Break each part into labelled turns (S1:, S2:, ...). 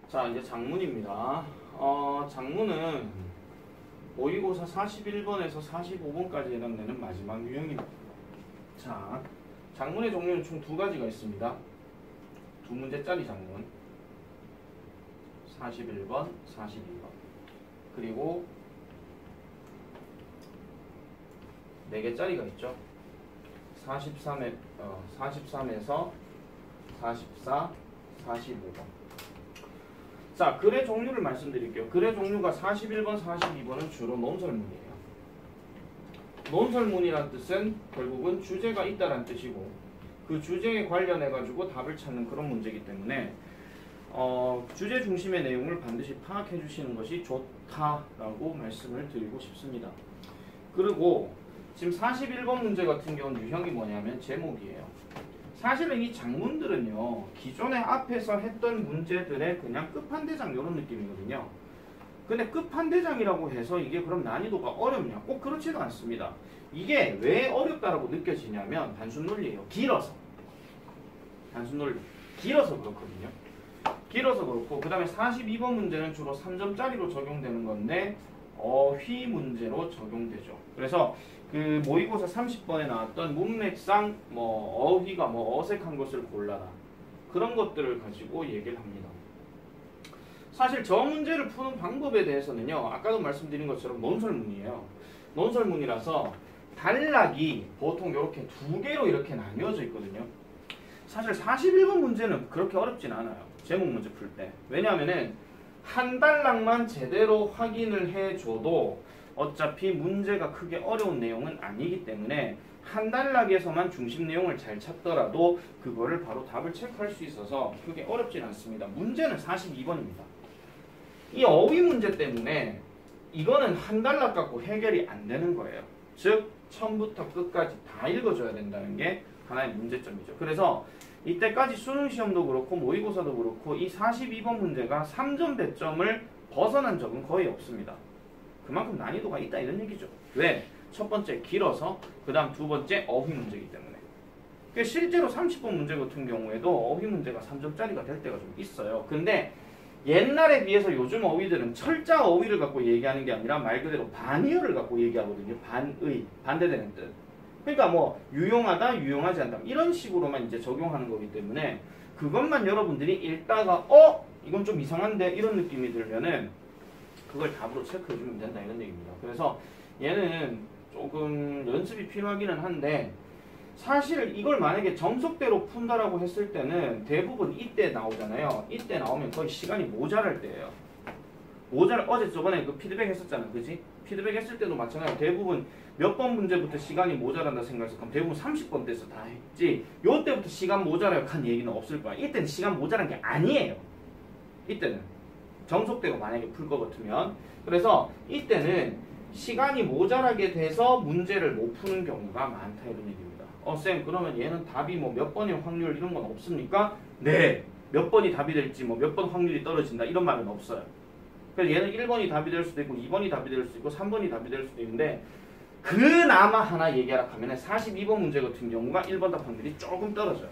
S1: 자, 이제 작문입니다. 작문은 모의고사 41번에서 45번까지 해당되는 마지막 유형입니다. 자, 작문의 종류는 총 두 가지가 있습니다. 두 문제짜리 작문. 41번, 42번. 그리고 4개짜리가 있죠. 43에서 44, 45번. 자, 글의 종류를 말씀드릴게요. 글의 종류가 41번, 42번은 주로 논설문이에요. 논설문이란 뜻은 결국은 주제가 있다란 뜻이고 그 주제에 관련해가지고 답을 찾는 그런 문제이기 때문에 주제 중심의 내용을 반드시 파악해 주시는 것이 좋다라고 말씀을 드리고 싶습니다. 그리고 지금 41번 문제 같은 경우는 유형이 뭐냐면 제목이에요. 사실은 이 작문들은요, 기존에 앞에서 했던 문제들의 그냥 끝판대장 이런 느낌이거든요. 근데 끝판대장이라고 해서 이게 그럼 난이도가 어렵냐? 꼭 그렇지도 않습니다. 이게 왜 어렵다라고 느껴지냐면 단순 논리예요. 길어서. 단순 논리. 길어서 그렇거든요. 길어서 그렇고 그 다음에 42번 문제는 주로 3점짜리로 적용되는 건데 어휘 문제로 적용되죠. 그래서 그 모의고사 30번에 나왔던 문맥상 어휘가 어색한 것을 골라라. 그런 것들을 가지고 얘기를 합니다. 사실 저 문제를 푸는 방법에 대해서는요. 아까도 말씀드린 것처럼 논설문이에요. 논설문이라서 단락이 보통 이렇게 2개로 이렇게 나뉘어져 있거든요. 사실 41번 문제는 그렇게 어렵진 않아요. 제목 문제 풀 때. 왜냐하면은 한 단락만 제대로 확인을 해줘도 어차피 문제가 크게 어려운 내용은 아니기 때문에 한 단락에서만 중심 내용을 잘 찾더라도 그거를 바로 답을 체크할 수 있어서 크게 어렵진 않습니다. 문제는 42번입니다. 이 어휘 문제 때문에 이거는 한 단락 갖고 해결이 안 되는 거예요. 즉 처음부터 끝까지 다 읽어줘야 된다는 게 하나의 문제점이죠. 그래서 이때까지 수능시험도 그렇고 모의고사도 그렇고 이 42번 문제가 3점 배점을 벗어난 적은 거의 없습니다. 그만큼 난이도가 있다 이런 얘기죠. 왜? 첫 번째 길어서 그 다음 두 번째 어휘 문제이기 때문에. 실제로 30번 문제 같은 경우에도 어휘 문제가 3점짜리가 될 때가 좀 있어요. 근데 옛날에 비해서 요즘 어휘들은 철자 어휘를 갖고 얘기하는 게 아니라 말 그대로 반의어를 갖고 얘기하거든요. 반의, 반대되는 뜻. 그러니까 유용하다, 유용하지 않다 이런 식으로만 이제 적용하는 거기 때문에 그것만 여러분들이 읽다가 이건 좀 이상한데 이런 느낌이 들면은 그걸 답으로 체크해주면 된다 이런 얘기입니다. 그래서 얘는 조금 연습이 필요하기는 한데 사실 이걸 만약에 정석대로 푼다라고 했을 때는 대부분 이때 나오잖아요. 이때 나오면 거의 시간이 모자랄 때예요. 어제 저번에 그 피드백 했었잖아. 그지? 피드백 했을 때도 마찬가지로 대부분 몇 번 문제부터 시간이 모자란다 생각해서 그럼 대부분 30번 돼서 다 했지. 요때부터 시간 모자라요 한 얘기는 없을 거야. 이때는 시간 모자란 게 아니에요. 이때는 정석대로 만약에 풀 것 같으면. 그래서 이때는 시간이 모자라게 돼서 문제를 못 푸는 경우가 많다 이런 얘기입니다. 쌤 그러면 얘는 답이 몇 번의 확률 이런 건 없습니까? 네. 몇 번이 답이 될지 몇 번 확률이 떨어진다 이런 말은 없어요. 그래서 얘는 1번이 답이 될 수도 있고 2번이 답이 될 수도 있고 3번이 답이 될 수도 있는데 그나마 하나 얘기하라 하면 42번 문제 같은 경우가 1번 답 확률이 조금 떨어져요.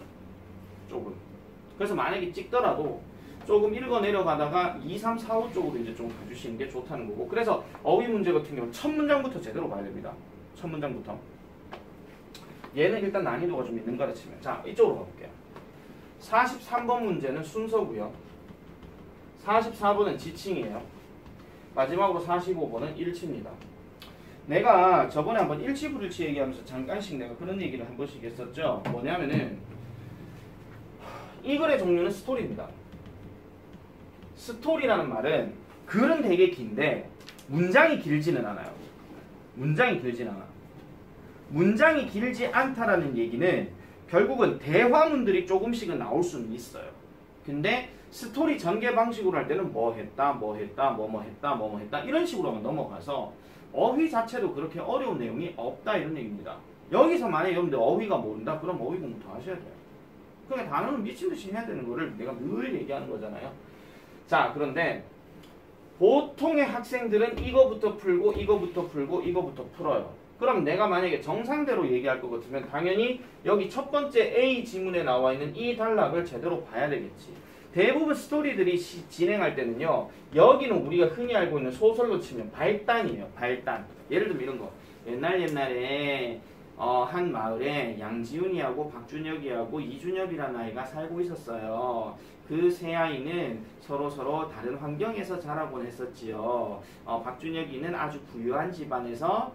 S1: 조금. 그래서 만약에 찍더라도 조금 읽어 내려가다가 2, 3, 4, 5 쪽으로 이제 좀 가주시는 게 좋다는 거고. 그래서 어휘 문제 같은 경우는 첫 문장부터 제대로 봐야 됩니다. 첫 문장부터. 얘는 일단 난이도가 좀 있는 거라 치면. 자, 이쪽으로 가볼게요. 43번 문제는 순서고요. 44번은 지칭이에요. 마지막으로 45번은 일치입니다. 내가 저번에 한번 일치 불일치 얘기하면서 잠깐씩 내가 그런 얘기를 한 번씩 했었죠. 뭐냐면은 이 글의 종류는 스토리입니다. 스토리라는 말은 글은 되게 긴데 문장이 길지는 않아요. 문장이 길지는 않아. 문장이 길지 않다라는 얘기는 결국은 대화문들이 조금씩은 나올 수는 있어요. 근데 스토리 전개 방식으로 할 때는 뭐 했다, 뭐 했다, 뭐 했다, 뭐 했다 이런 식으로만 넘어가서 어휘 자체도 그렇게 어려운 내용이 없다 이런 얘기입니다. 여기서 만약에 여러분들 어휘가 모른다? 그럼 어휘 공부 더 하셔야 돼요. 그러니까 단어는 미친듯이 해야 되는 거를 내가 늘 얘기하는 거잖아요. 자, 그런데 보통의 학생들은 이거부터 풀고 이거부터 풀고 이거부터 풀어요. 그럼 내가 만약에 정상대로 얘기할 것 같으면 당연히 여기 첫 번째 A 지문에 나와 있는 이 단락을 제대로 봐야 되겠지. 대부분 스토리들이 진행할 때는요. 여기는 우리가 흔히 알고 있는 소설로 치면 발단이에요. 발단. 예를 들면 이런 거. 옛날에 한 마을에 양지훈이하고 박준혁이하고 이준엽이라는 아이가 살고 있었어요. 그 세 아이는 서로 다른 환경에서 자라곤 했었지요. 박준혁이는 아주 부유한 집안에서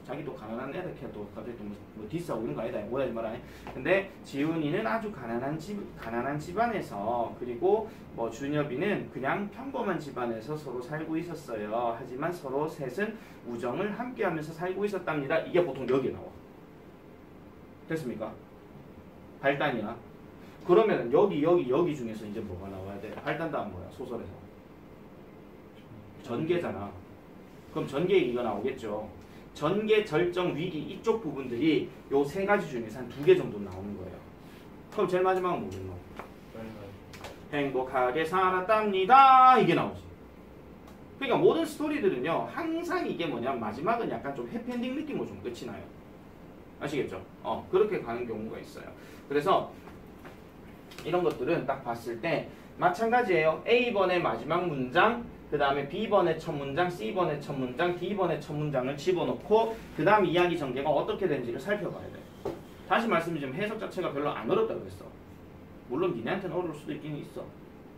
S1: 자기도 가난한 애들 또 갑자기 뭐 디스하고 이런 거 아니다. 뭐라 말하네. 근데 지훈이는 아주 가난한 집안에서 그리고 뭐 준엽이는 그냥 평범한 집안에서 서로 살고 있었어요. 하지만 서로 셋은 우정을 함께하면서 살고 있었답니다. 이게 보통 여기에 나와. 됐습니까? 발단이야. 그러면 여기 중에서 이제 뭐가 나와야 돼? 발단 다음 뭐야? 소설에서. 전개잖아. 그럼 전개 얘기가 나오겠죠. 전개, 절정, 위기 이쪽 부분들이 요 세 가지 중에서 한 2개 정도 나오는 거예요. 그럼 제일 마지막은 뭐겠노? 행복하게 살았답니다. 이게 나오지. 그러니까 모든 스토리들은요. 항상 이게 뭐냐면 마지막은 약간 좀 해피엔딩 느낌으로 좀 끝이 나요. 아시겠죠? 그렇게 가는 경우가 있어요. 그래서 이런 것들은 딱 봤을 때 마찬가지예요. A번의 마지막 문장, 그 다음에 B번의 첫 문장, C번의 첫 문장, D번의 첫 문장을 집어넣고 그 다음 이야기 전개가 어떻게 되는지를 살펴봐야 돼. 다시 말씀드리면 해석 자체가 별로 안 어렵다고 그랬어. 물론 니네한테는 어려울 수도 있긴 있어.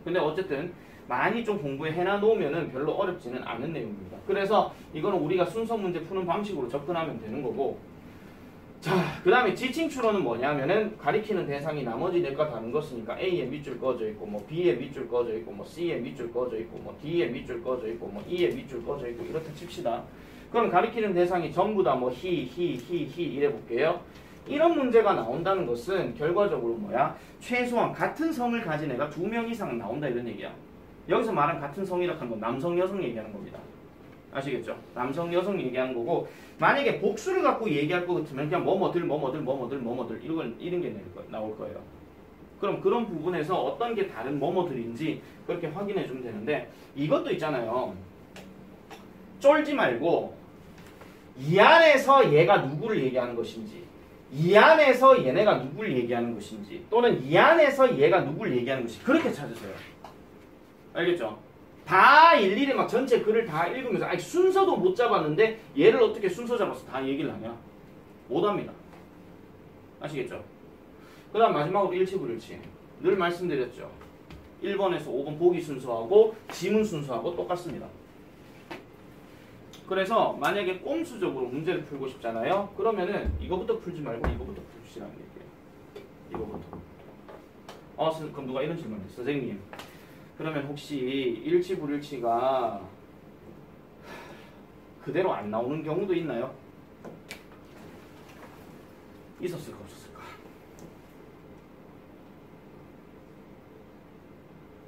S1: 근데 어쨌든 많이 좀 공부해 놓으면은 별로 어렵지는 않은 내용입니다. 그래서 이거는 우리가 순서 문제 푸는 방식으로 접근하면 되는 거고, 자, 그 다음에 지칭 추론은 뭐냐면은 가리키는 대상이 나머지 넷과 다른 것이니까 A의 밑줄 꺼져 있고 뭐 B의 밑줄 꺼져 있고 뭐 C의 밑줄 꺼져 있고 뭐 D의 밑줄 꺼져 있고 뭐 E의 밑줄 꺼져 있고 이렇다 칩시다. 그럼 가리키는 대상이 전부 다 뭐 he 이래 볼게요. 이런 문제가 나온다는 것은 결과적으로 뭐야? 최소한 같은 성을 가진 애가 2명 이상은 나온다 이런 얘기야. 여기서 말한 같은 성이라고 하는 건 남성 여성 얘기하는 겁니다. 아시겠죠? 남성 여성 얘기하는 거고, 만약에 복수를 갖고 얘기할 것 같으면 그냥 뭐뭐들 이런 게 나올 거예요. 그럼 그런 부분에서 어떤 게 다른 뭐뭐들인지 그렇게 확인해 주면 되는데, 이것도 있잖아요. 쫄지 말고 이 안에서 얘가 누구를 얘기하는 것인지, 이 안에서 얘네가 누구를 얘기하는 것인지, 또는 이 안에서 얘가 누구를 얘기하는 것인지 그렇게 찾으세요. 알겠죠? 다 일일이 막 전체 글을 다 읽으면서 아니 순서도 못 잡았는데 얘를 어떻게 순서 잡아서 다 얘기를 하냐? 못합니다. 아시겠죠? 그 다음 마지막으로 일치불일치. 늘 말씀드렸죠. 1번에서 5번 보기 순서하고 지문 순서하고 똑같습니다. 그래서 만약에 꼼수적으로 문제를 풀고 싶잖아요. 그러면은 이거부터 풀지 말고 이거부터 푸시라는 얘기예요. 이거부터. 그럼 누가 이런 질문을 했어? 선생님. 그러면 혹시 일치불일치가 그대로 안 나오는 경우도 있나요? 있었을까 없었을까?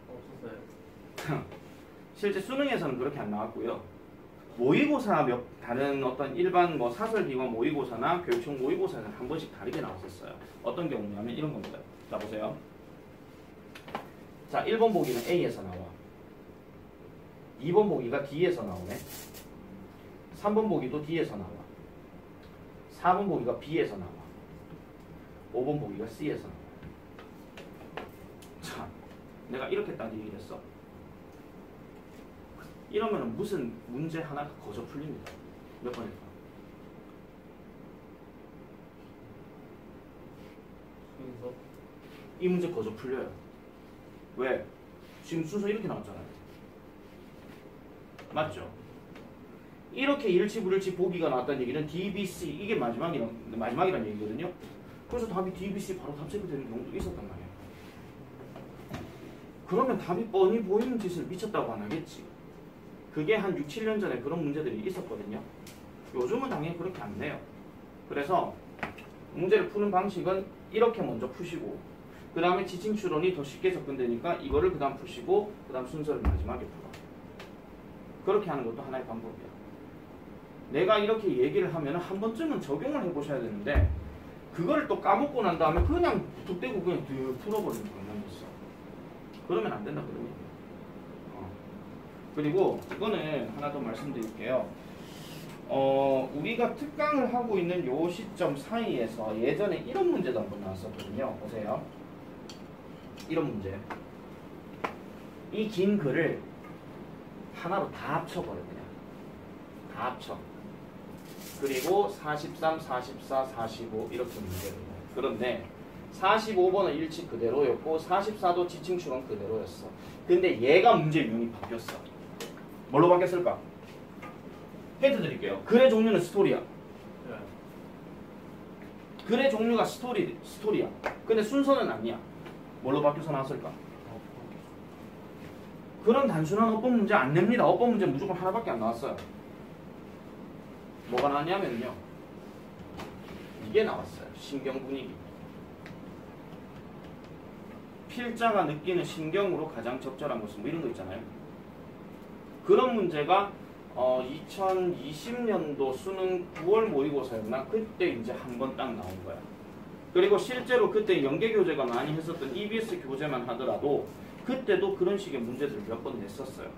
S1: 없었어요. 실제 수능에서는 그렇게 안 나왔고요. 모의고사 다른 어떤 일반 뭐 사설기관 모의고사나 교육청 모의고사는 한 번씩 다르게 나왔었어요. 어떤 경우냐면 이런 겁니다. 자 보세요. 자, 1번 보기는 A에서 나와. 2번 보기가 D에서 나오네. 3번 보기도 D에서 나와. 4번 보기가 B에서 나와. 5번 보기가 C에서 나와. 자, 내가 이렇게 딱 얘기를 했어. 이러면 무슨 문제 하나가 거저 풀립니다. 몇 번일까? 이 문제 거저 풀려요. 왜? 지금 순서 이렇게 나왔잖아요. 맞죠? 이렇게 일치불일치 보기가 나왔다는 얘기는 DBC 이게 마지막이란 얘기거든요. 그래서 답이 DBC 바로 답색이 되는 경우도 있었단 말이에요. 그러면 답이 뻔히 보이는 짓을 미쳤다고 안 하겠지. 그게 한 6, 7년 전에 그런 문제들이 있었거든요. 요즘은 당연히 그렇게 안 내요. 그래서 문제를 푸는 방식은 이렇게 먼저 푸시고 그 다음에 지칭 추론이 더 쉽게 접근되니까 이거를 그 다음 푸시고 그 다음 순서를 마지막에 풀어. 그렇게 하는 것도 하나의 방법이야. 내가 이렇게 얘기를 하면 한 번쯤은 적용을 해보셔야 되는데 그거를 또 까먹고 난 다음에 그냥 툭대고 그냥 풀어버리는 경향이 있어. 그러면 안 된다 그러니. 그리고 이거는 하나 더 말씀드릴게요. 우리가 특강을 하고 있는 요 시점 사이에서 예전에 이런 문제도 한번 나왔었거든요. 보세요. 이런 문제. 이 긴 글을 하나로 다 합쳐버려 그냥. 다 합쳐. 그리고 43, 44, 45 이렇게 문제를. 그런데 45번은 일치 그대로였고 44도 지층 추론 그대로였어. 근데 얘가 문제 유형이 바뀌었어. 뭘로 바뀌었을까? 힌트 드릴게요. 글의 종류는 스토리야. 글의 종류가 스토리야. 근데 순서는 아니야. 뭘로 바뀌어서 나왔을까? 그런 단순한 어법 문제 안 냅니다. 어법 문제 무조건 하나밖에 안 나왔어요. 뭐가 나왔냐면요. 이게 나왔어요. 신경 분위기. 필자가 느끼는 신경으로 가장 적절한 것은 뭐 이런 거 있잖아요. 그런 문제가 2020년도 수능 9월 모의고사였나? 그때 이제 한 번 딱 나온 거야. 그리고 실제로 그때 연계교재가 많이 했었던 EBS 교재만 하더라도 그때도 그런 식의 문제들을 몇 번 냈었어요.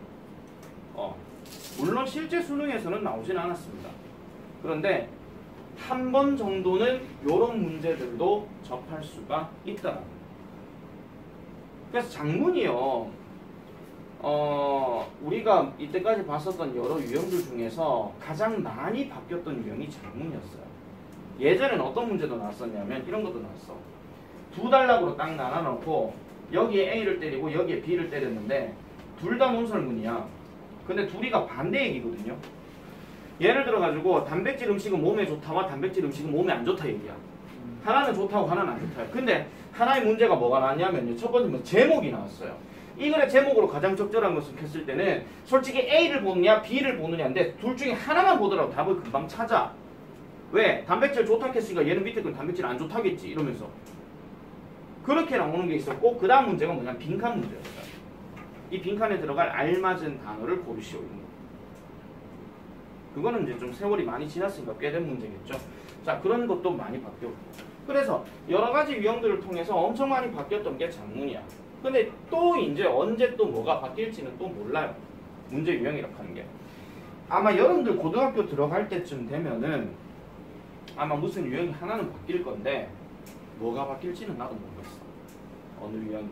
S1: 물론 실제 수능에서는 나오진 않았습니다. 그런데 한 번 정도는 이런 문제들도 접할 수가 있다. 그래서 장문이요. 우리가 이때까지 봤었던 여러 유형들 중에서 가장 많이 바뀌었던 유형이 장문이었어요. 예전에는 어떤 문제도 나왔었냐면 이런 것도 나왔어. 두 단락으로 딱 나눠놓고 여기에 A를 때리고 여기에 B를 때렸는데 둘 다 논설문이야. 근데 둘이가 반대 얘기거든요. 예를 들어가지고 단백질 음식은 몸에 좋다와 단백질 음식은 몸에 안 좋다 얘기야. 하나는 좋다고 하나는 안 좋다. 근데 하나의 문제가 뭐가 나왔냐면요. 첫 번째는 제목이 나왔어요. 이 글의 제목으로 가장 적절한 것을 했을 때는 솔직히 A를 보느냐 B를 보느냐인데 둘 중에 하나만 보더라도 답을 금방 찾아. 왜? 단백질 좋다 했으니까 얘는 밑에 건 단백질 안 좋다겠지 이러면서 그렇게 나오는 게 있었고 그 다음 문제가 뭐냐면 빈칸 문제였어요. 이 빈칸에 들어갈 알맞은 단어를 고르시오. 그거는 이제 좀 세월이 많이 지났으니까 꽤 된 문제겠죠. 자, 그런 것도 많이 바뀌었고. 그래서 여러 가지 유형들을 통해서 엄청 많이 바뀌었던 게 장문이야. 근데 또 이제 언제 또 뭐가 바뀔지는 또 몰라요. 문제 유형이라고 하는 게. 아마 여러분들 고등학교 들어갈 때쯤 되면은 아마 무슨 유형이 하나는 바뀔 건데 뭐가 바뀔지는 나도 모르겠어. 어느 유형이.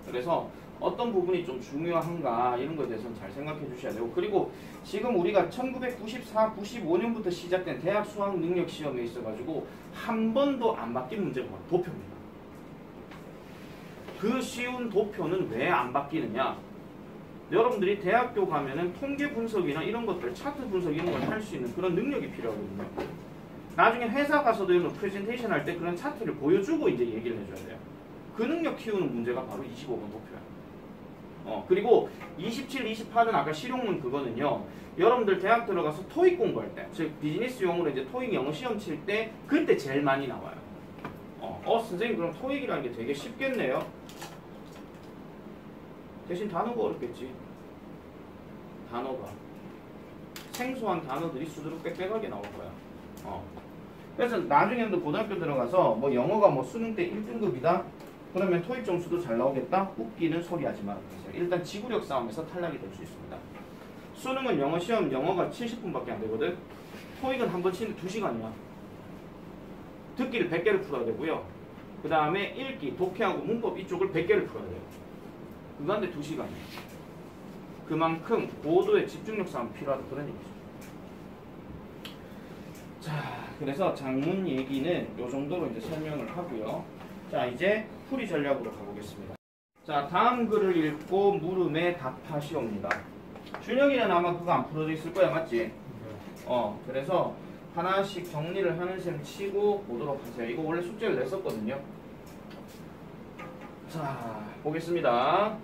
S1: 그래서 어떤 부분이 좀 중요한가 이런 거에 대해서는 잘 생각해 주셔야 되고 그리고 지금 우리가 1994, 95년부터 시작된 대학 수학 능력 시험에 있어가지고 한 번도 안 바뀐 문제가 도표입니다. 그 쉬운 도표는 왜 안 바뀌느냐? 여러분들이 대학교 가면은 통계 분석이나 이런 것들, 차트 분석 이런 걸 할 수 있는 그런 능력이 필요하거든요. 나중에 회사 가서도 이런 프레젠테이션 할 때 그런 차트를 보여주고 이제 얘기를 해줘야 돼요. 그 능력 키우는 문제가 바로 25번 도표야. 그리고 27, 28은 아까 실용문 그거는요. 여러분들 대학 들어가서 토익 공부할 때, 즉 비즈니스용으로 이제 토익 영어 시험 칠 때 그때 제일 많이 나와요. 선생님 그럼 토익이라는 게 되게 쉽겠네요. 대신 단어가 어렵겠지. 단어가. 생소한 단어들이 수두룩 빽빽하게 나올 거야. 그래서 나중에도 고등학교 들어가서 뭐 영어가 뭐 수능 때 1등급이다? 그러면 토익 점수도 잘 나오겠다? 웃기는 소리 하지 말아주세요. 일단 지구력 싸움에서 탈락이 될 수 있습니다. 수능은 영어 시험 영어가 70분밖에 안 되거든. 토익은 한 번 치는데 2시간이야. 듣기를 100개를 풀어야 되고요. 그 다음에 읽기, 독해하고 문법 이쪽을 100개를 풀어야 돼요. 그거 한데 2시간이에요. 그만큼 고도의 집중력 싸움 필요하다 그런 얘기죠. 자, 그래서 장문 얘기는 이 정도로 이제 설명을 하고요. 자, 이제 풀이 전략으로 가보겠습니다. 자, 다음 글을 읽고 물음에 답하시옵니다. 준혁이는 아마 그거 안 풀어져 있을 거야, 맞지? 그래서 하나씩 정리를 하는 셈 치고 보도록 하세요. 이거 원래 숙제를 냈었거든요. 자, 보겠습니다.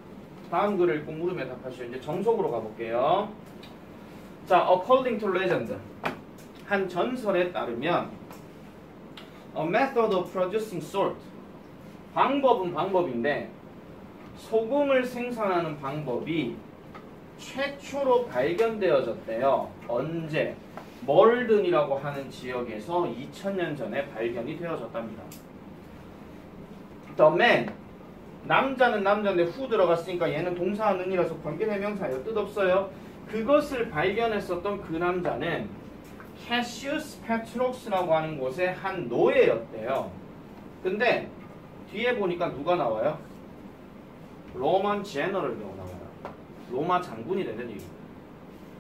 S1: 다음 글을 읽고 물음에 답하시오. 이제 정석으로 가볼게요. 자, according to legend. 한 전설에 따르면 a method of producing salt. 방법은 방법인데 소금을 생산하는 방법이 최초로 발견되어졌대요. 언제? 멀든이라고 하는 지역에서 2000년 전에 발견이 되어졌답니다. The man. 남자는 남자인데 후 들어갔으니까 얘는 동사는이라서 관계대명사예요. 뜻없어요. 그것을 발견했었던 그 남자는 캐시우스 페트록스라고 하는 곳의 한 노예였대요. 근데 뒤에 보니까 누가 나와요? 로만 제너럴이 나와요. 로마 장군이 되는 이유.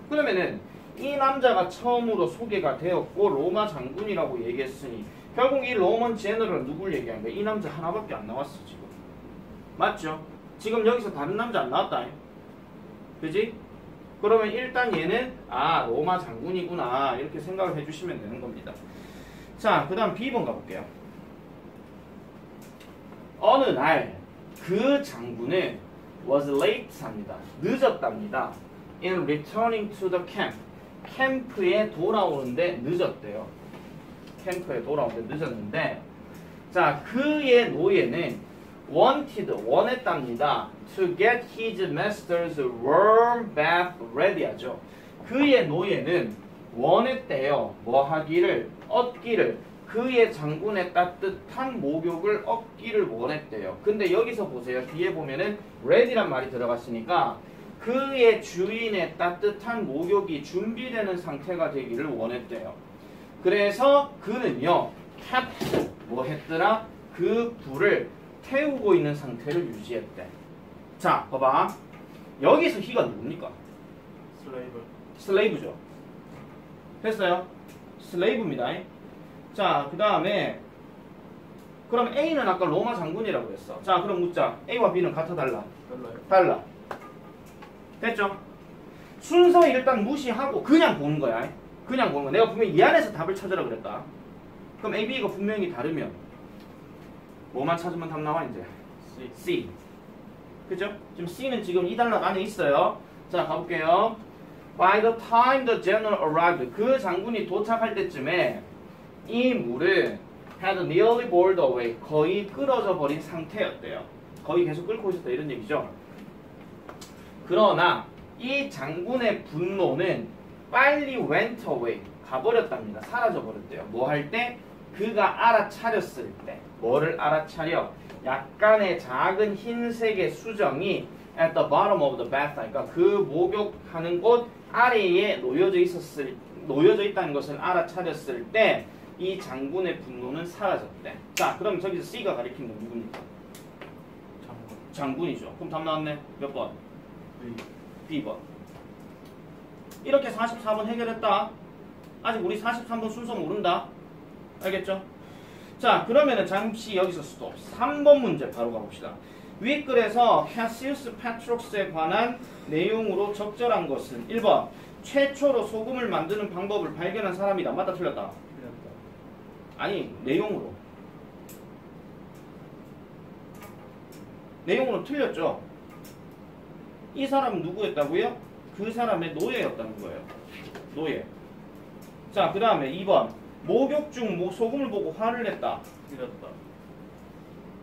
S1: 그러면은 이 남자가 처음으로 소개가 되었고 로마 장군이라고 얘기했으니 결국 이 로먼 제너럴 누굴 얘기한 거야? 이 남자 하나밖에 안 나왔어 지금. 맞죠? 지금 여기서 다른 남자 안 나왔다. 그지? 그러면 일단 얘는 로마 장군이구나 이렇게 생각을 해주시면 되는 겁니다. 자, 그 다음 B번 가볼게요. 어느 날 그 장군은 was late 합니다. 늦었답니다. in returning to the camp. 캠프에 돌아오는데 늦었대요. 캠프에 돌아오는데 늦었는데, 자, 그의 노예는 원했답니다. to get his master's warm bath ready 하죠. 그의 노예는 원했대요. 뭐 하기를? 얻기를. 그의 장군의 따뜻한 목욕을 얻기를 원했대요. 근데 여기서 보세요. 뒤에 보면은 ready란 말이 들어갔으니까 그의 주인의 따뜻한 목욕이 준비되는 상태가 되기를 원했대요. 그래서 그는요, kept 뭐 했더라? 그 불을 태우고 있는 상태를 유지했대. 자, 봐봐. 여기서 he가 누굽니까? 슬레이브죠. 됐어요? 슬레이브입니다. 자, 그 다음에 그럼 A는 아까 로마 장군이라고 했어. 자, 그럼 묻자. A와 B는 같아 달라? 달라. 됐죠? 순서 일단 무시하고 그냥 보는 거야. 그냥 보는 거야. 내가 분명히 이 안에서 답을 찾으라 그랬다. 그럼 A, B가 분명히 다르면 뭐만 찾으면 답 나와 이제? C. 그죠? 지금 C는 지금 이 단락 안에 있어요. 자, 가볼게요. By the time the general arrived, 그 장군이 도착할 때쯤에 이 물은 had nearly boiled away, 거의 끓어져 버린 상태였대요. 거의 계속 끓고 있었다 이런 얘기죠. 그러나 이 장군의 분노는 빨리 went away, 가버렸답니다. 사라져 버렸대요. 뭐 할 때? 그가 알아차렸을 때. 뭐를 알아차려? 약간의 작은 흰색의 수정이 at the bottom of the bath, 그러니까 그 목욕하는 곳 아래에 놓여져 있다는 것을 알아차렸을 때 이 장군의 분노는 사라졌대. 자, 그럼 저기서 C가 가리킨 건 누굽니까? 장군이죠. 그럼 답 나왔네. 몇 번? B번. 이렇게 44번 해결했다. 아직 우리 43번 순서 모른다. 알겠죠? 자, 그러면은 잠시 여기서 스톱. 3번 문제 바로 가봅시다. 윗글에서 캐시우스 페트록스에 관한 내용으로 적절한 것은 1번 최초로 소금을 만드는 방법을 발견한 사람이다. 맞다 틀렸다? 아니, 내용으로 틀렸죠. 이 사람은 누구였다고요? 그 사람의 노예였다는 거예요. 노예. 자, 그 다음에 2번 목욕 중 소금을 보고 화를 냈다.
S2: 틀렸다.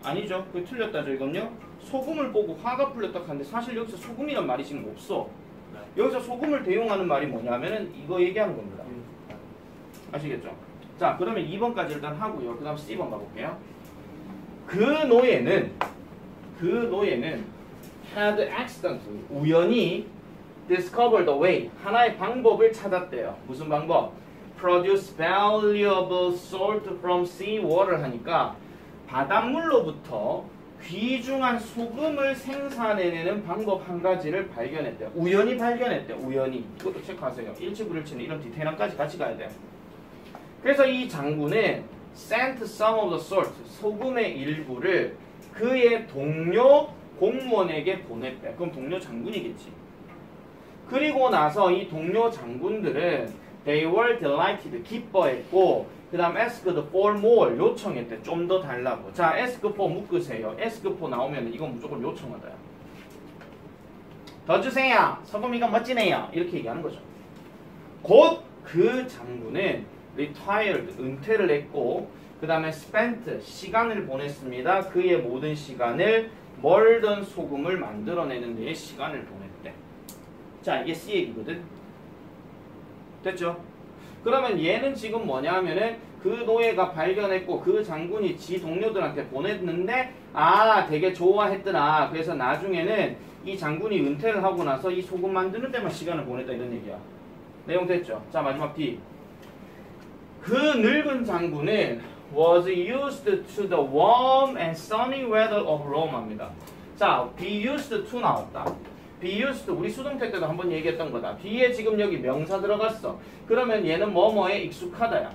S1: 아니죠. 그게 틀렸다죠. 이건요. 소금을 보고 화가 풀렸다 하는데 사실 여기서 소금이란 말이 지금 없어. 여기서 소금을 대용하는 말이 뭐냐면은 이거 얘기하는 겁니다. 아시겠죠? 자, 그러면 2번까지 일단 하고요. 그 다음 C번 가볼게요. 그 노예는 had accidentally, 우연히 discovered a way, 하나의 방법을 찾았대요. 무슨 방법? produce valuable salt from sea water 하니까 바닷물로부터 귀중한 소금을 생산해내는 방법 한 가지를 발견했대요. 우연히 발견했대요. 우연히. 이것도 체크하세요. 일치불일치는 이런 디테일함까지 같이 가야 돼요. 그래서 이 장군은 sent some of the salt, 소금의 일부를 그의 동료 공무원에게 보냈대. 그럼 동료 장군이겠지. 그리고 나서 이 동료 장군들은 they were delighted, 기뻐했고 그 다음 asked for more, 요청했대. 좀 더 달라고. 자, ask for 묶으세요. ask for 나오면 이건 무조건 요청하다요. 더 주세요. 소금이가 멋지네요. 이렇게 얘기하는 거죠. 곧 그 장군은 retired, 은퇴를 했고 그 다음에 spent, 시간을 보냈습니다. 그의 모든 시간을 멀던 소금을 만들어내는 데에 시간을 보냈대. 자, 이게 C 얘기거든. 됐죠? 그러면 얘는 지금 뭐냐 하면은 그 노예가 발견했고 그 장군이 지 동료들한테 보냈는데 되게 좋아했더라. 그래서 나중에는 이 장군이 은퇴를 하고 나서 이 소금 만드는 데만 시간을 보냈다 이런 얘기야. 내용 됐죠? 자, 마지막 D. 그 늙은 장군은 was used to the warm and sunny weather of Rome 합니다. 자, be used to 나왔다. be used 우리 수동태 때도 한번 얘기했던 거다. 뒤에 지금 여기 명사 들어갔어. 그러면 얘는 뭐뭐에 익숙하다야.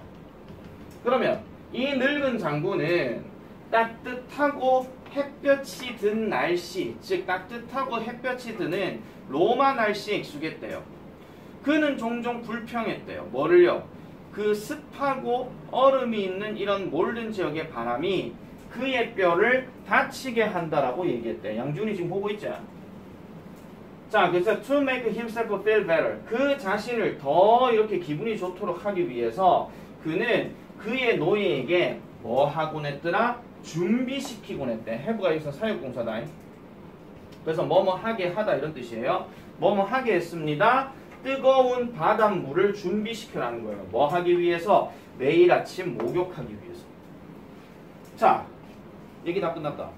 S1: 그러면 이 늙은 장군은 따뜻하고 햇볕이 든 날씨, 즉 따뜻하고 햇볕이 드는 로마 날씨에 익숙했대요. 그는 종종 불평했대요. 뭐를요? 그 습하고 얼음이 있는 이런 몰든 지역의 바람이 그의 뼈를 다치게 한다라고 얘기했대. 양준이 지금 보고 있죠? 자, 그래서 to make himself feel better. 그 자신을 더 이렇게 기분이 좋도록 하기 위해서 그는 그의 노예에게 뭐 하곤 했더라? 준비시키곤 했대. have가 여기서 사역동사다. 그래서 뭐뭐 하게 하다 이런 뜻이에요. 뭐뭐 하게 했습니다. 뜨거운 바닷물을 준비시켜라는 거예요. 뭐 하기 위해서? 매일 아침 목욕하기 위해서. 자, 얘기 다 끝났다.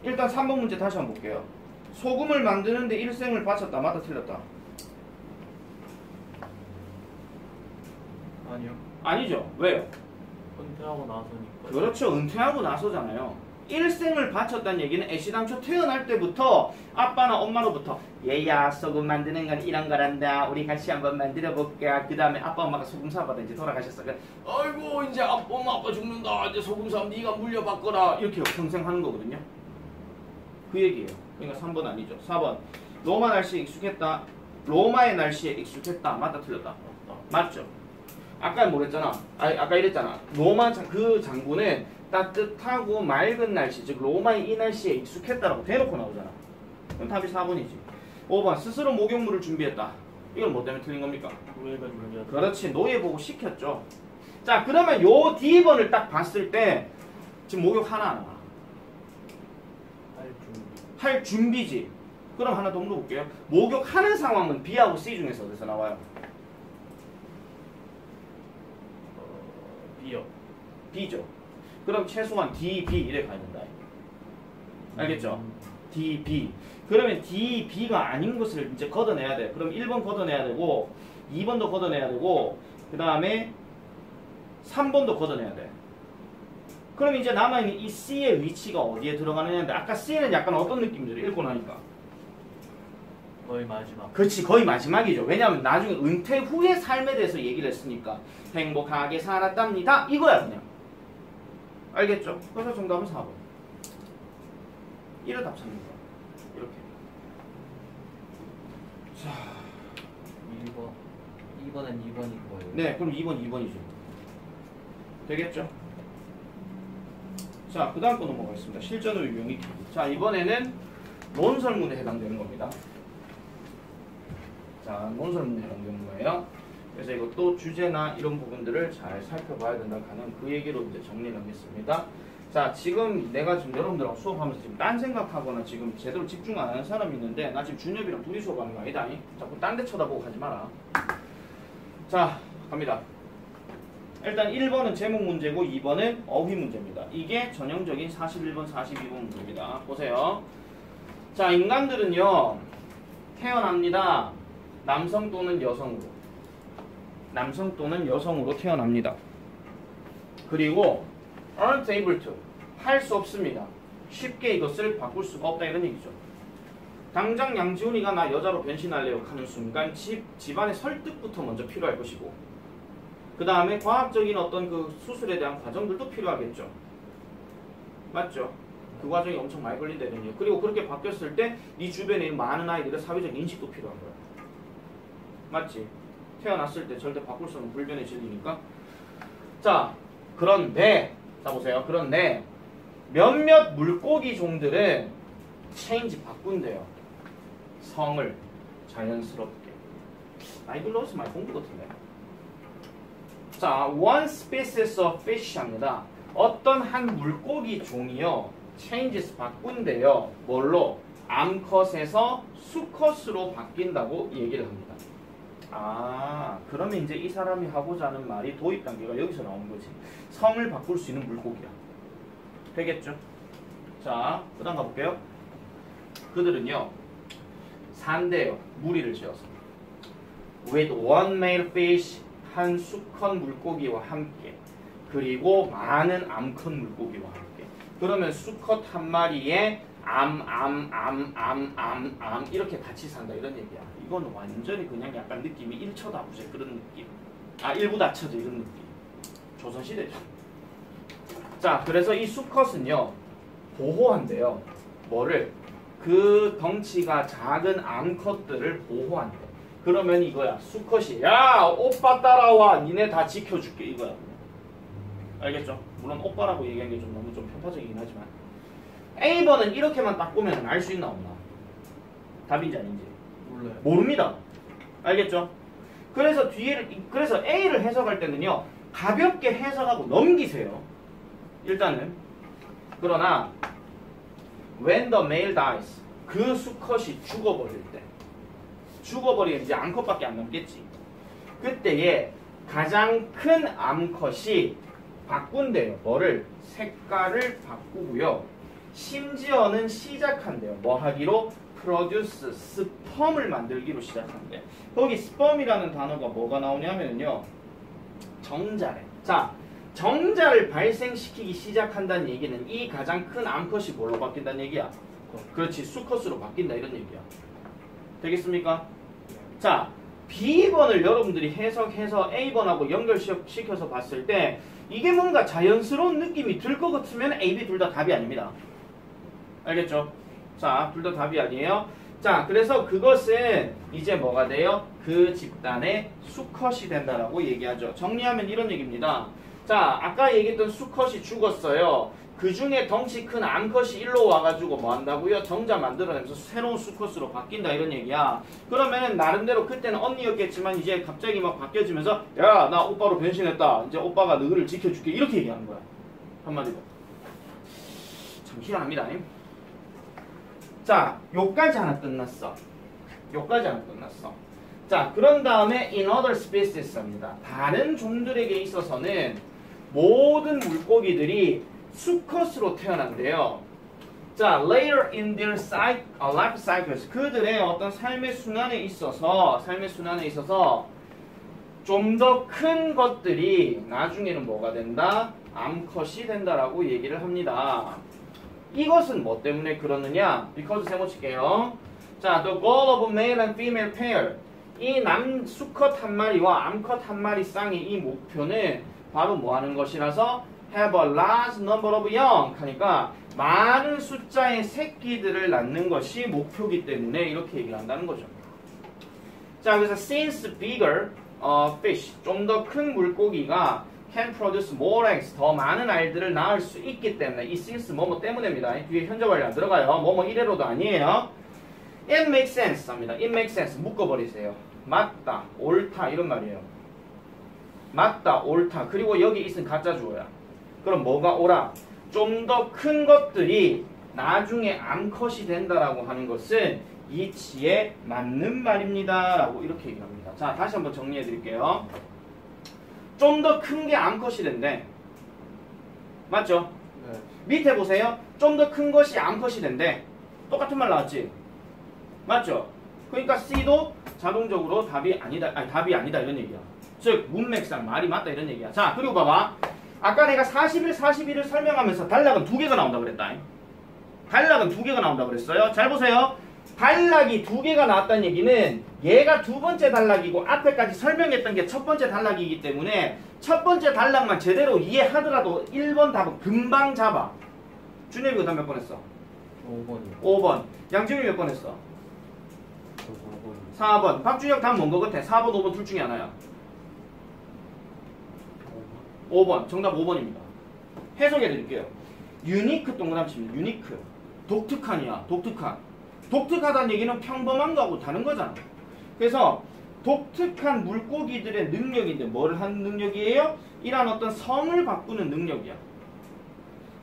S1: 일단 3번 문제 다시 한번 볼게요. 소금을 만드는데 일생을 바쳤다. 맞다 틀렸다?
S2: 아니요.
S1: 아니죠. 왜요?
S2: 은퇴하고 나서니까.
S1: 그렇죠. 은퇴하고 나서잖아요. 일생을 바쳤다는 얘기는 애시당초 태어날 때부터 아빠나 엄마로부터 얘야 소금 만드는 건 이런 거란다. 우리 같이 한번 만들어 볼까. 그 다음에 아빠 엄마가 소금 사업하다 이제 돌아가셨어. 아이고 이제 엄마 죽는다. 이제 소금 사업 네가 물려받거라. 이렇게 평생 하는 거거든요. 그 얘기예요. 그러니까 3번 아니죠. 4번 로마 날씨에 익숙했다. 로마의 날씨에 익숙했다. 맞다 틀렸다? 맞죠. 아까 뭐랬잖아. 아까 이랬잖아. 로마 그 장군은 따뜻하고 맑은 날씨, 즉 로마의 이 날씨에 익숙했다라고 대놓고 나오잖아. 그럼 답이 4번이지. 5번 스스로 목욕물을 준비했다. 이건 뭐 때문에 틀린 겁니까?
S2: 노예가 준비하다.
S1: 그렇지. 노예 보고 시켰죠. 자, 그러면 요 D번을 딱 봤을 때 지금 목욕 하나 안 하나?
S2: 할 준비.
S1: 할 준비지. 그럼 하나 더 물어볼게요. 목욕하는 상황은 B하고 C 중에서 어디서 나와요?
S2: B요.
S1: B죠. 그럼 최소한 D, B 이래 가야 된다. 알겠죠? D, B. 그러면 D, B가 아닌 것을 이제 걷어내야 돼. 그럼 1번 걷어내야 되고 2번도 걷어내야 되고 그 다음에 3번도 걷어내야 돼. 그럼 이제 남아있는 이 C의 위치가 어디에 들어가느냐인데 아까 C는 약간 어떤 느낌이죠? 읽고 나니까.
S2: 거의 마지막.
S1: 그렇지. 거의 마지막이죠. 왜냐하면 나중에 은퇴 후의 삶에 대해서 얘기를 했으니까 행복하게 살았답니다. 이거야 그냥. 알겠죠? 그래서 정답은 4번. 1을 답 찾는 거야. 이렇게. 자,
S2: 1번. 2번은 2번인 거예요.
S1: 네, 그럼 2번 2번이죠. 되겠죠? 자, 그 다음 거 넘어가겠습니다. 실전으로 유형이. 자, 이번에는 논설문에 해당되는 겁니다. 자, 논설문에 해당되는 거예요. 그래서 이것도 주제나 이런 부분들을 잘 살펴봐야 된다 하는 그 얘기로 이제 정리를 하겠습니다. 자, 지금 내가 지금 여러분들하고 수업하면서 지금 딴 생각하거나 지금 제대로 집중 안 하는 사람이 있는데 나 지금 준엽이랑 둘이 수업하는 거 아니다. 자꾸 딴 데 쳐다보고 하지 마라. 자, 갑니다. 일단 1번은 제목 문제고 2번은 어휘 문제입니다. 이게 전형적인 41번, 42번 문제입니다. 보세요. 자, 인간들은요 태어납니다. 남성 또는 여성으로. 남성 또는 여성으로 태어납니다. 그리고 aren't able to. 할 수 없습니다. 쉽게 이것을 바꿀 수가 없다 이런 얘기죠. 당장 양지훈이가 나 여자로 변신할래요 하는 순간 집안의 설득부터 먼저 필요할 것이고 그 다음에 과학적인 어떤 그 수술에 대한 과정들도 필요하겠죠. 맞죠? 그 과정이 엄청 많이 걸린다 이런 얘기. 그리고 그렇게 바뀌었을 때 네 주변에 있는 많은 아이들의 사회적 인식도 필요한 거야. 맞지? 태어났을 때 절대 바꿀 수 없는 불변의 진리니까. 자, 그런데 자 보세요. 그런데 몇몇 물고기 종들은 체인지 바꾼대요. 성을 자연스럽게. 아이들로서 많이 본 것 같은데. 자, one species of fish 합니다. 어떤 한 물고기 종이요. changes 바꾼대요. 뭘로? 암컷에서 수컷으로 바뀐다고 얘기를 합니다. 아, 그러면 이제 이 사람이 하고자 하는 말이 도입 단계가 여기서 나오는 거지. 성을 바꿀 수 있는 물고기야. 되겠죠? 자, 그 다음 가볼게요. 그들은요, 산대요. 무리를 지어서. With one male fish, 한 수컷 물고기와 함께. 그리고 많은 암컷 물고기와 함께. 그러면 수컷 한 마리에 이렇게 같이 산다 이런 얘기야. 이건 완전히 그냥 약간 느낌이 일처다부재 그런 느낌. 일부다처제 이런 느낌. 조선시대죠. 자, 그래서 이 수컷은요 보호한대요. 뭐를? 그 덩치가 작은 암컷들을 보호한대. 그러면 이거야. 수컷이 야 오빠 따라와. 니네 다 지켜줄게 이거야. 알겠죠? 물론 오빠라고 얘기한 게 좀 너무 좀 편파적이긴 하지만 A번은 이렇게만 딱 보면 알 수 있나 없나? 답인지 아닌지
S2: 몰라요.
S1: 모릅니다. 알겠죠? 그래서 그래서 A를 해석할 때는요 가볍게 해석하고 넘기세요. 일단은. 그러나 when the male dies, 그 수컷이 죽어버릴 때, 죽어버리면 이제 암컷밖에 안 남겠지. 그때에 가장 큰 암컷이 바꾼대요. 뭐를? 색깔을 바꾸고요. 심지어는 시작한대요. 뭐 하기로? produce, 스펌을 만들기로 시작한대. 거기 스펌이라는 단어가 뭐가 나오냐면요 정자래. 자, 정자를 발생시키기 시작한다는 얘기는 이 가장 큰 암컷이 뭘로 바뀐다는 얘기야? 그렇지, 수컷으로 바뀐다 이런 얘기야. 되겠습니까? 자, B번을 여러분들이 해석해서 A번하고 연결시켜서 봤을 때 이게 뭔가 자연스러운 느낌이 들 것 같으면 A, B 둘 다 답이 아닙니다. 알겠죠? 자, 둘 다 답이 아니에요. 자, 그래서 그것은 이제 뭐가 돼요? 그 집단의 수컷이 된다라고 얘기하죠. 정리하면 이런 얘기입니다. 자, 아까 얘기했던 수컷이 죽었어요. 그 중에 덩치 큰 암컷이 일로 와가지고 뭐 한다고요? 정자 만들어내면서 새로운 수컷으로 바뀐다 이런 얘기야. 그러면은 나름대로 그때는 언니였겠지만 이제 갑자기 막 바뀌어지면서 야, 나 오빠로 변신했다. 이제 오빠가 너를 지켜줄게. 이렇게 얘기하는 거야. 한마디로. 참 희한합니다. 자, 요까지 하나 끝났어. 요까지 하나 끝났어. 자, 그런 다음에 in other species입니다. 다른 종들에게 있어서는 모든 물고기들이 수컷으로 태어난대요. 자, later in their life cycles, 그들의 어떤 삶의 순환에 있어서 좀 더 큰 것들이 나중에는 뭐가 된다? 암컷이 된다라고 얘기를 합니다. 이것은 뭐 때문에 그러느냐? because 세모칠게요. 자, the goal of male and female pair, 이 수컷 한 마리와 암컷 한 마리 쌍의 이 목표는 바로 뭐 하는 것이라서 have a large number of young 하니까 많은 숫자의 새끼들을 낳는 것이 목표이기 때문에 이렇게 얘기를 한다는 거죠. 자, 그래서 since bigger fish, 좀 더 큰 물고기가 can produce more eggs, 더 많은 알들을 낳을 수 있기 때문에, 이 since 뭐뭐 때문에입니다. 뒤에 현재 완료 안 들어가요. 뭐뭐 이래로도 아니에요. It makes sense 합니다. It makes sense 묶어버리세요. 맞다, 옳다 이런 말이에요. 맞다, 옳다. 그리고 여기 있은 가짜 주어야. 그럼 뭐가 옳아? 좀 더 큰 것들이 나중에 암컷이 된다라고 하는 것은 이치에 맞는 말입니다. 라고 이렇게 얘기합니다. 자, 다시 한번 정리해 드릴게요. 좀 더 큰 게 암컷이 된대. 맞죠?
S2: 네.
S1: 밑에 보세요. 좀 더 큰 것이 암컷이 된대. 똑같은 말 나왔지? 맞죠? 그러니까 C도 자동적으로 답이 아니다 이런 얘기야. 즉 문맥상 말이 맞다 이런 얘기야. 자, 그리고 봐봐. 아까 내가 41, 41을 설명하면서 단락은 2개가 나온다 그랬다. 단락은 2개가 나온다 그랬어요. 잘 보세요. 단락이 2개가 나왔다는 얘기는 얘가 두 번째 단락이고 앞에까지 설명했던 게 첫 번째 단락이기 때문에 첫 번째 단락만 제대로 이해하더라도 1번 답은 금방 잡아. 준엽이 그 다음 몇 번 했어?
S2: 5번이요.
S1: 5번. 양준이 몇 번 했어? 4번. 박준혁 답 뭔 거 같아? 4번, 5번 둘 중에 하나야. 5번. 정답 5번입니다. 해석해 드릴게요. 유니크 동그라미 칩니다. 유니크. 독특한이야. 독특한. 독특하다는 얘기는 평범한 거하고 다른 거잖아. 그래서 독특한 물고기들의 능력인데 뭐를 하는 능력이에요? 이란 어떤 성을 바꾸는 능력이야.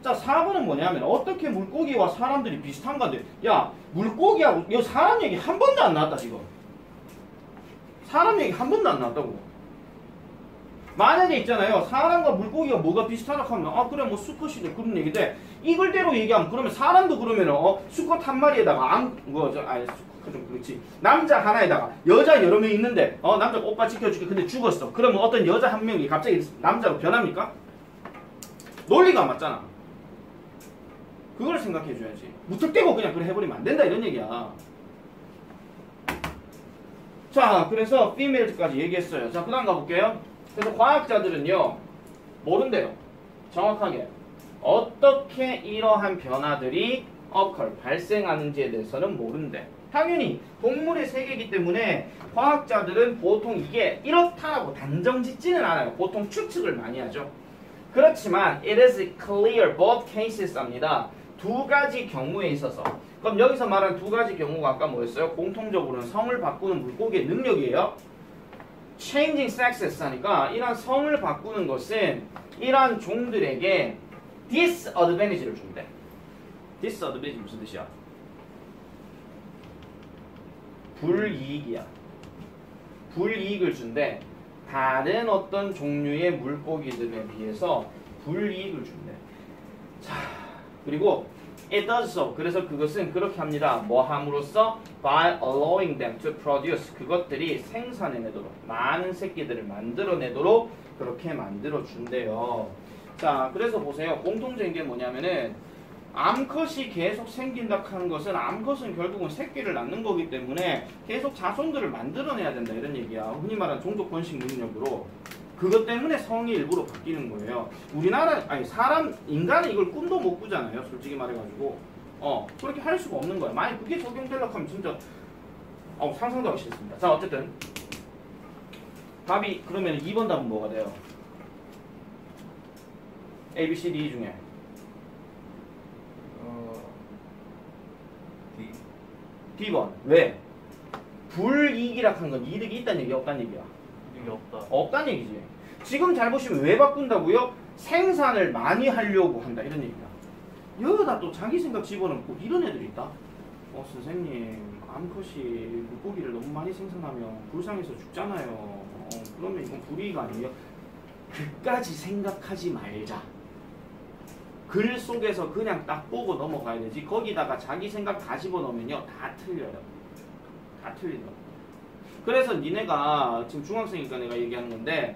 S1: 자, 4번은 뭐냐면 어떻게 물고기와 사람들이 비슷한 건데, 야, 물고기하고 이 사람 얘기 한 번도 안 나왔다 지금. 사람 얘기 한 번도 안 나왔다고. 만약에 있잖아요, 사람과 물고기가 뭐가 비슷하다고 하면 아 그래 뭐 수컷이래 그런 얘기인데 이걸대로 얘기하면 그러면 사람도 그러면은 수컷 한 마리에다가 수컷 좀 그렇지, 남자 하나에다가 여자 여러 명 있는데 남자 오빠 지켜줄게 근데 죽었어. 그러면 어떤 여자 한 명이 갑자기 남자로 변합니까? 논리가 안 맞잖아. 그걸 생각해 줘야지. 무턱대고 그냥 그래 해버리면 안 된다 이런 얘기야. 자, 그래서 female까지 얘기했어요. 자, 그 다음 가볼게요. 그래서 과학자들은요, 모른대요. 정확하게. 어떻게 이러한 변화들이 발생하는지에 대해서는 모른대. 당연히 동물의 세계이기 때문에 과학자들은 보통 이게 이렇다라고 단정 짓지는 않아요. 보통 추측을 많이 하죠. 그렇지만 it is clear both cases 합니다. 두 가지 경우에 있어서. 그럼 여기서 말한 두 가지 경우가 아까 뭐였어요? 공통적으로는 성을 바꾸는 물고기의 능력이에요. changing sexes 하니까 이러한 성을 바꾸는 것은 이러한 종들에게 disadvantage를 준대. disadvantage 무슨 뜻이야? 불이익이야. 불이익을 준대. 다른 어떤 종류의 물고기들에 비해서 불이익을 준대. 자, 그리고 it does so. 그래서 그것은 그렇게 합니다. 뭐 함으로써? by allowing them to produce. 그것들이 생산해내도록, 많은 새끼들을 만들어내도록 그렇게 만들어준대요. 자, 그래서 보세요. 공통적인 게 뭐냐면은 암컷이 계속 생긴다 하는 것은 암컷은 결국은 새끼를 낳는 거기 때문에 계속 자손들을 만들어내야 된다 이런 얘기야. 흔히 말하는 종족 번식 능력으로. 그것 때문에 성이 일부러 바뀌는 거예요. 우리나라, 아니 사람, 인간은 이걸 꿈도 못 꾸잖아요. 솔직히 말해가지고. 그렇게 할 수가 없는 거야. 만약 그게 적용되려고 하면 진짜 상상도 하기 싫습니다. 자, 어쨌든 답이 그러면 2번 답은 뭐가 돼요? A, B, C, D 중에 D번. 왜? 불이익이라 한 건 이득이 있다는 얘기야, 없다는 얘기야?
S2: 이게 없다.
S1: 없다는 얘기지. 지금 잘 보시면 왜 바꾼다고요? 생산을 많이 하려고 한다 이런 얘기야. 여기다 또 자기 생각 집어넣고 이런 애들이 있다. 선생님, 암컷이 물고기를 너무 많이 생산하면 불쌍해서 죽잖아요. 그러면 이건 불이익 아니에요? 그까지 생각하지 말자. 글 속에서 그냥 딱 보고 넘어가야 되지. 거기다가 자기 생각 다 집어넣으면요, 다 틀려요. 다 틀리더라고. 그래서 니네가 지금 중학생이니까 내가 얘기하는 건데,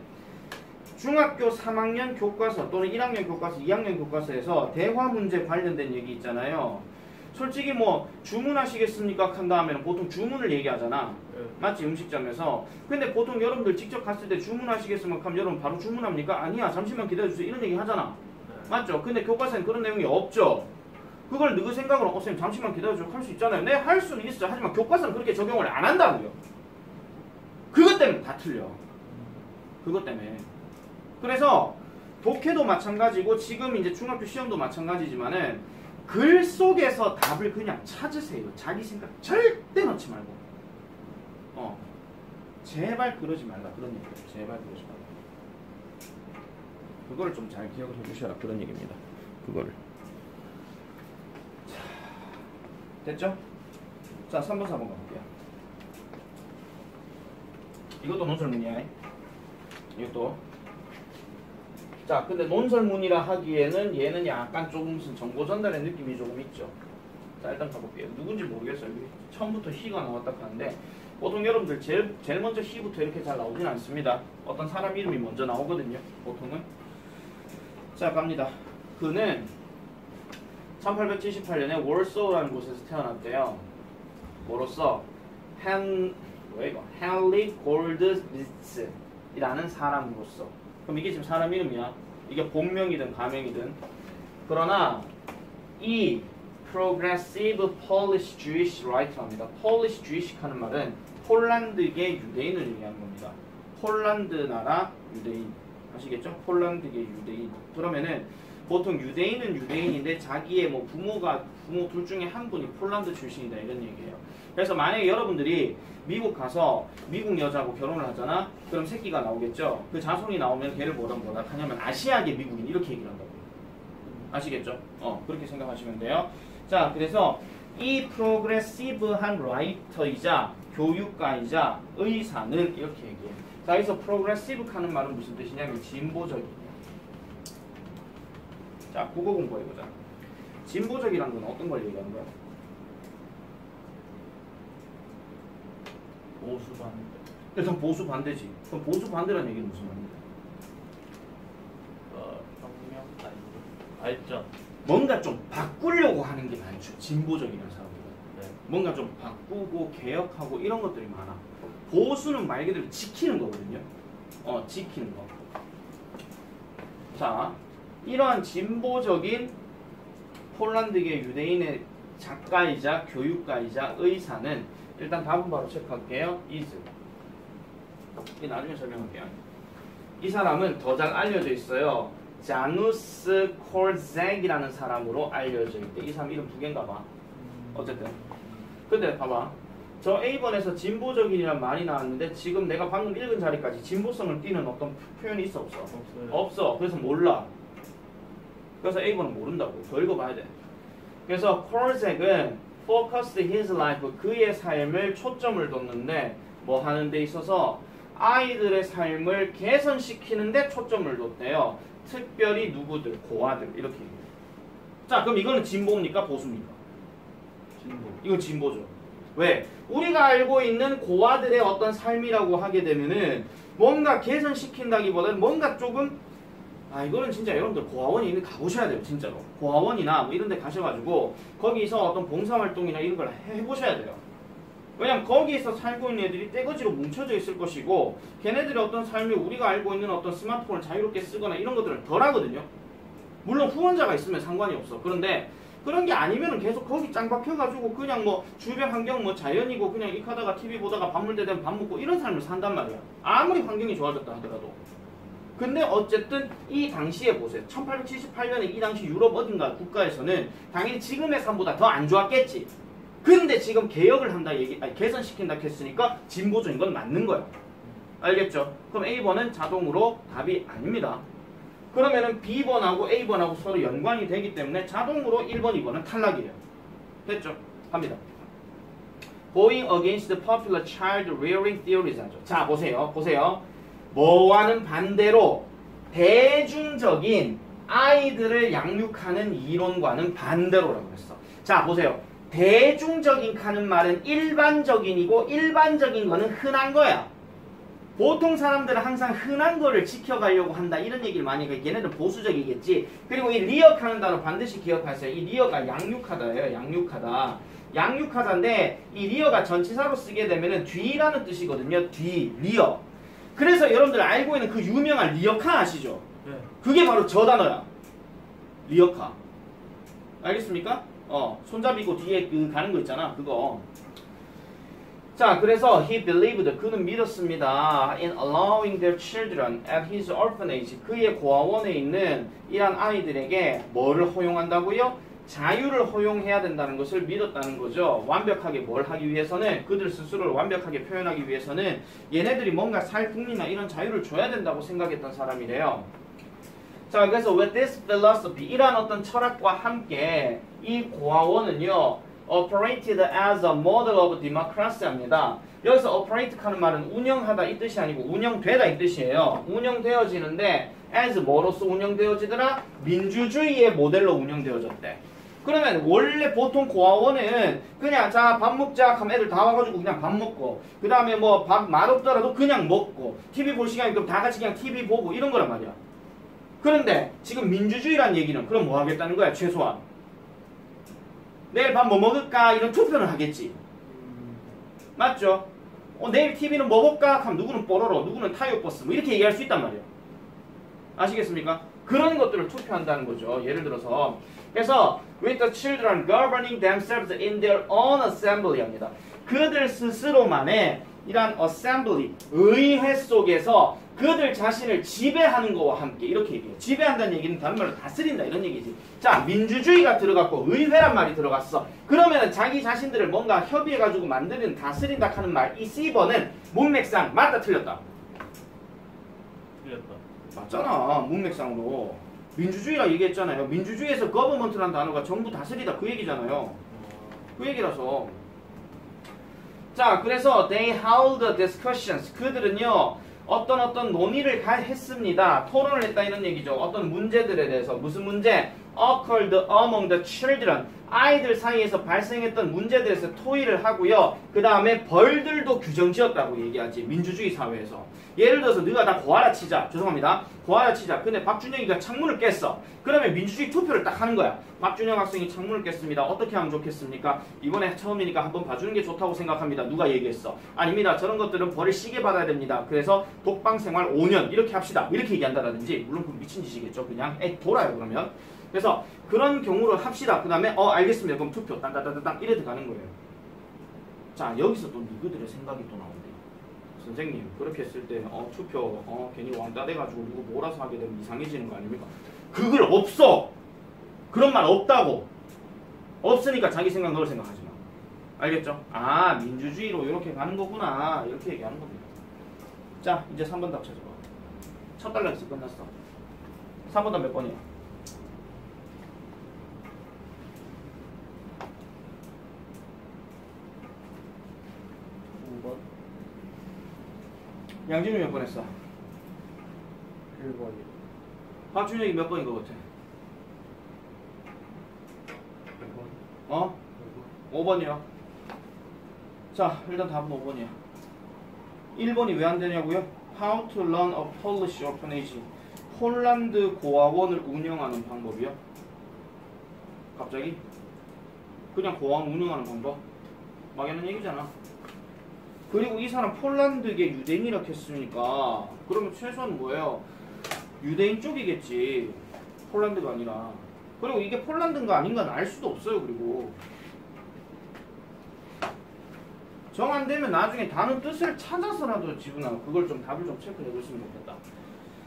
S1: 중학교 3학년 교과서 또는 1학년 교과서, 2학년 교과서에서 대화 문제 관련된 얘기 있잖아요. 솔직히 뭐 주문하시겠습니까? 한 다음에는 보통 주문을 얘기하잖아. 맞지? 음식점에서. 근데 보통 여러분들 직접 갔을 때 주문하시겠습니까? 하면 여러분 바로 주문합니까? 아니야, 잠시만 기다려주세요. 이런 얘기 하잖아. 맞죠? 근데 교과서엔 그런 내용이 없죠. 그걸 너희 생각으로 선생님 잠시만 기다려줘 할 수 있잖아요. 네, 할 수는 있어. 하지만 교과서는 그렇게 적용을 안 한다고요. 그것 때문에 다 틀려. 그것 때문에. 그래서 독해도 마찬가지고 지금 이제 중학교 시험도 마찬가지지만은 글 속에서 답을 그냥 찾으세요. 자기 생각 절대 넣지 말고. 제발 그러지 말라. 그런 얘기예요. 제발 그러지 말라. 그거를 좀 잘 기억을 해주셔라. 그런 얘기입니다. 그거를. 자, 됐죠? 자, 3번, 4번 가볼게요. 이것도 논설문이야. 이것도. 자, 근데 논설문이라 하기에는 얘는 약간 조금 무슨 정보 전달의 느낌이 조금 있죠. 자, 일단 가볼게요. 누군지 모르겠어요. 처음부터 희가 나왔다 하는데 보통 여러분들 제일 먼저 희부터 이렇게 잘 나오진 않습니다. 어떤 사람 이름이 먼저 나오거든요. 보통은. 자, 갑니다. 그는 1878년에 월소라는 곳에서 태어났대요. 뭐로써? 헨리 골드리츠라는 사람으로서. 그럼 이게 지금 사람 이름이야. 이게 본명이든 가명이든. 그러나 이 Progressive Polish Jewish Writer입니다. Polish Jewish 하는 말은 폴란드계 유대인을 얘기하는 겁니다. 폴란드 나라 유대인. 아시겠죠? 폴란드계 유대인. 그러면은 보통 유대인은 유대인인데 자기의 뭐 부모 둘 중에 한 분이 폴란드 출신이다 이런 얘기예요. 그래서 만약에 여러분들이 미국 가서 미국 여자하고 결혼을 하잖아. 그럼 새끼가 나오겠죠. 그 자손이 나오면 걔를 뭐라 하냐면 아시아계 미국인 이렇게 얘기를 한다고. 아시겠죠? 그렇게 생각하시면 돼요. 자, 그래서 이 프로그레시브한 라이터이자 교육가이자 의사는 이렇게 얘기해요. 자, 여기서 프로그레시브 하는 말은 무슨 뜻이냐면 진보적이에요. 자, 국어 공부해보자. 진보적이라는 건 어떤 걸 얘기하는 거야?
S2: 보수 반대.
S1: 일단 보수 반대지. 그럼 보수 반대라는 얘기는 무슨 말입니까?
S2: 혁명 아니죠. 발전.
S1: 뭔가 좀 바꾸려고 하는 게 많죠. 진보적이라는 사람들은.
S2: 네.
S1: 뭔가 좀 바꾸고 개혁하고 이런 것들이 많아. 보수는 말 그대로 지키는 거거든요. 지키는 거. 자, 이러한 진보적인 폴란드계 유대인의 작가이자 교육가이자 의사는 일단 답은 바로 체크할게요. is. 이 나중에 설명할게요. 이 사람은 더 잘 알려져 있어요. 자누스 콜잭이라는 사람으로 알려져 있대. 이 사람 이름 두 개인가 봐. 어쨌든. 근데 봐봐. 저 A번에서 진보적인이란 말이 나왔는데 지금 내가 방금 읽은 자리까지 진보성을 띠는 어떤 표현이 있어 없어?
S2: 없어요.
S1: 없어. 그래서 몰라. 그래서 A번은 모른다고. 더 읽어봐야 돼. 그래서 콜잭은 focused his life, 그의 삶을 초점을 뒀는데 뭐 하는 데 있어서 아이들의 삶을 개선시키는 데 초점을 뒀대요. 특별히 누구들? 고아들. 이렇게 얘기해요. 자, 그럼 이거는 진보입니까? 보수입니까?
S2: 진보.
S1: 이건 진보죠. 왜? 우리가 알고 있는 고아들의 어떤 삶이라고 하게 되면은 뭔가 개선시킨다기보다는 뭔가 조금 이거는 진짜 여러분들 고아원에 있는 가보셔야 돼요. 진짜로. 고아원이나 뭐 이런 데 가셔가지고 거기서 어떤 봉사활동이나 이런 걸 해보셔야 돼요. 왜냐면 거기에서 살고 있는 애들이 떼거지로 뭉쳐져 있을 것이고 걔네들의 어떤 삶이 우리가 알고 있는 어떤 스마트폰을 자유롭게 쓰거나 이런 것들은 덜 하거든요. 물론 후원자가 있으면 상관이 없어. 그런데 그런 게 아니면은 계속 거기 짱 박혀가지고 그냥 뭐 주변 환경 뭐 자연이고 그냥 익하다가 TV 보다가 밥 먹을 때 되면 밥 먹고 이런 삶을 산단 말이야. 아무리 환경이 좋아졌다 하더라도. 근데 어쨌든 이 당시에 보세요. 1878년에 이 당시 유럽 어딘가 국가에서는 당연히 지금의 삶보다 더 안 좋았겠지. 근데 지금 개혁을 한다 개선시킨다 했으니까 진보적인 건 맞는 거야. 알겠죠? 그럼 A번은 자동으로 답이 아닙니다. 그러면은 B번하고 A번하고 서로 연관이 되기 때문에 자동으로 1번, 2번은 탈락이에요. 됐죠? 갑니다. Going against the popular child rearing theories 하죠. 자, 보세요. 뭐와는 반대로 대중적인 아이들을 양육하는 이론과는 반대로라고 했어. 자, 보세요. 대중적인 하는 말은 일반적인이고 일반적인 거는 흔한 거야. 보통 사람들은 항상 흔한 거를 지켜가려고 한다 이런 얘기를 많이 해. 얘네들 보수적이겠지. 그리고 이 리역하는 단어 반드시 기억하세요. 이 리어가 양육하다예요. 양육하다인데 이 리어가 전치사로 쓰게 되면은 뒤라는 뜻이거든요. 뒤, 리어. 그래서 여러분들 알고 있는 그 유명한 리어카 아시죠?
S2: 네.
S1: 그게 바로 저 단어야. 리어카. 알겠습니까? 손잡이고 뒤에 그 가는 거 있잖아. 그거. 자, 그래서 he believed, 그는 믿었습니다. in allowing their children at his orphanage, 그의 고아원에 있는 이란 아이들에게 뭐를 허용한다고요? 자유를 허용해야 된다는 것을 믿었다는 거죠. 완벽하게 뭘 하기 위해서는, 그들 스스로를 완벽하게 표현하기 위해서는 얘네들이 뭔가 살풍이나 이런 자유를 줘야 된다고 생각했던 사람이래요. 자, 그래서 with this philosophy, 이러한 어떤 철학과 함께 이 고아원은요, operated as a model of democracy 합니다. 여기서 operate 하는 말은 운영하다 이 뜻이 아니고 운영되다 이 뜻이에요. 운영되어지는데 as 뭐로서 운영되어지더라? 민주주의의 모델로 운영되어졌대. 그러면 원래 보통 고아원은 그냥 자 밥 먹자 하면 애들 다 와가지고 그냥 밥 먹고 그 다음에 뭐 밥 맛없더라도 그냥 먹고 TV 볼 시간이 그럼 다 같이 그냥 TV 보고 이런 거란 말이야. 그런데 지금 민주주의란 얘기는 그럼 뭐 하겠다는 거야? 최소한 내일 밥 뭐 먹을까? 이런 투표는 하겠지. 맞죠? 내일 TV는 뭐 볼까? 하면 누구는 뽀로로, 누구는 타요버스 뭐 이렇게 얘기할 수 있단 말이에요. 아시겠습니까? 그런 것들을 투표한다는 거죠. 예를 들어서 그래서 with the children governing themselves in their own assembly 합니다. 그들 스스로만의 이런 assembly, 의회 속에서 그들 자신을 지배하는 것과 함께 이렇게 얘기해요. 지배한다는 얘기는 다른 말로 다스린다 이런 얘기지. 자, 민주주의가 들어갔고 의회란 말이 들어갔어. 그러면은 자기 자신들을 뭔가 협의해가지고 만드는 다스린다 하는 말, 이 C번은 문맥상 맞다 틀렸다?
S2: 틀렸다.
S1: 맞잖아. 문맥상으로. 민주주의라 얘기했잖아요. 민주주의에서 government라는 단어가 정부 다스리다 그 얘기잖아요. 그 얘기라서. 자, 그래서 they held discussions. 그들은요 어떤 논의를 했습니다. 토론을 했다 이런 얘기죠. 어떤 문제들에 대해서. 무슨 문제? occurred among the children. 아이들 사이에서 발생했던 문제들에서 토의를 하고요. 그 다음에 벌들도 규정지었다고 얘기하지. 민주주의 사회에서. 예를 들어서 너가 다 고하라 치자. 죄송합니다. 고하라 치자. 근데 박준영이가 창문을 깼어. 그러면 민주주의 투표를 딱 하는 거야. 박준영 학생이 창문을 깼습니다. 어떻게 하면 좋겠습니까? 이번에 처음이니까 한번 봐주는 게 좋다고 생각합니다. 누가 얘기했어? 아닙니다. 저런 것들은 벌을 시게 받아야 됩니다. 그래서 독방 생활 5년 이렇게 합시다. 이렇게 얘기한다라든지. 물론 그 미친 짓이겠죠. 그냥 돌아요 그러면. 그래서 그런 경우를 합시다. 그 다음에 알겠습니다. 그럼 투표 땅땅땅땅 이래 들어가는 거예요. 자 여기서 또 누구들의 생각이 또 나온대요. 선생님 그렇게 했을 때 투표 괜히 왕따 돼가지고 누구 몰아서 하게 되면 이상해지는 거 아닙니까? 그걸 없어. 그런 말 없다고. 없으니까 자기 생각 넣을 생각하지 마. 알겠죠? 아 민주주의로 이렇게 가는 거구나. 이렇게 얘기하는 겁니다. 자 이제 3번 답 찾아봐. 첫 단락에서 끝났어. 3번 답 몇 번이야?
S2: 5번.
S1: 양진우 몇 번 했어?
S2: 1번이요.
S1: 박준혁이 몇 번인 것 같아?
S2: 1번.
S1: 5번이야. 자, 일단 답은 5번이야. 1번이 왜 안 되냐고요? How to run a Polish orphanage. 폴란드 고아원을 운영하는 방법이요? 갑자기? 그냥 고아원 운영하는 방법? 막연한 얘기잖아. 그리고 이 사람 폴란드계 유대인이라고 했으니까 그러면 최소한 뭐예요? 유대인 쪽이겠지. 폴란드가 아니라. 그리고 이게 폴란드인가 아닌가는 알 수도 없어요. 그리고 정 안 되면 나중에 단어 뜻을 찾아서라도 지분아 그걸 좀 답을 좀 체크해 줬으면 좋겠다.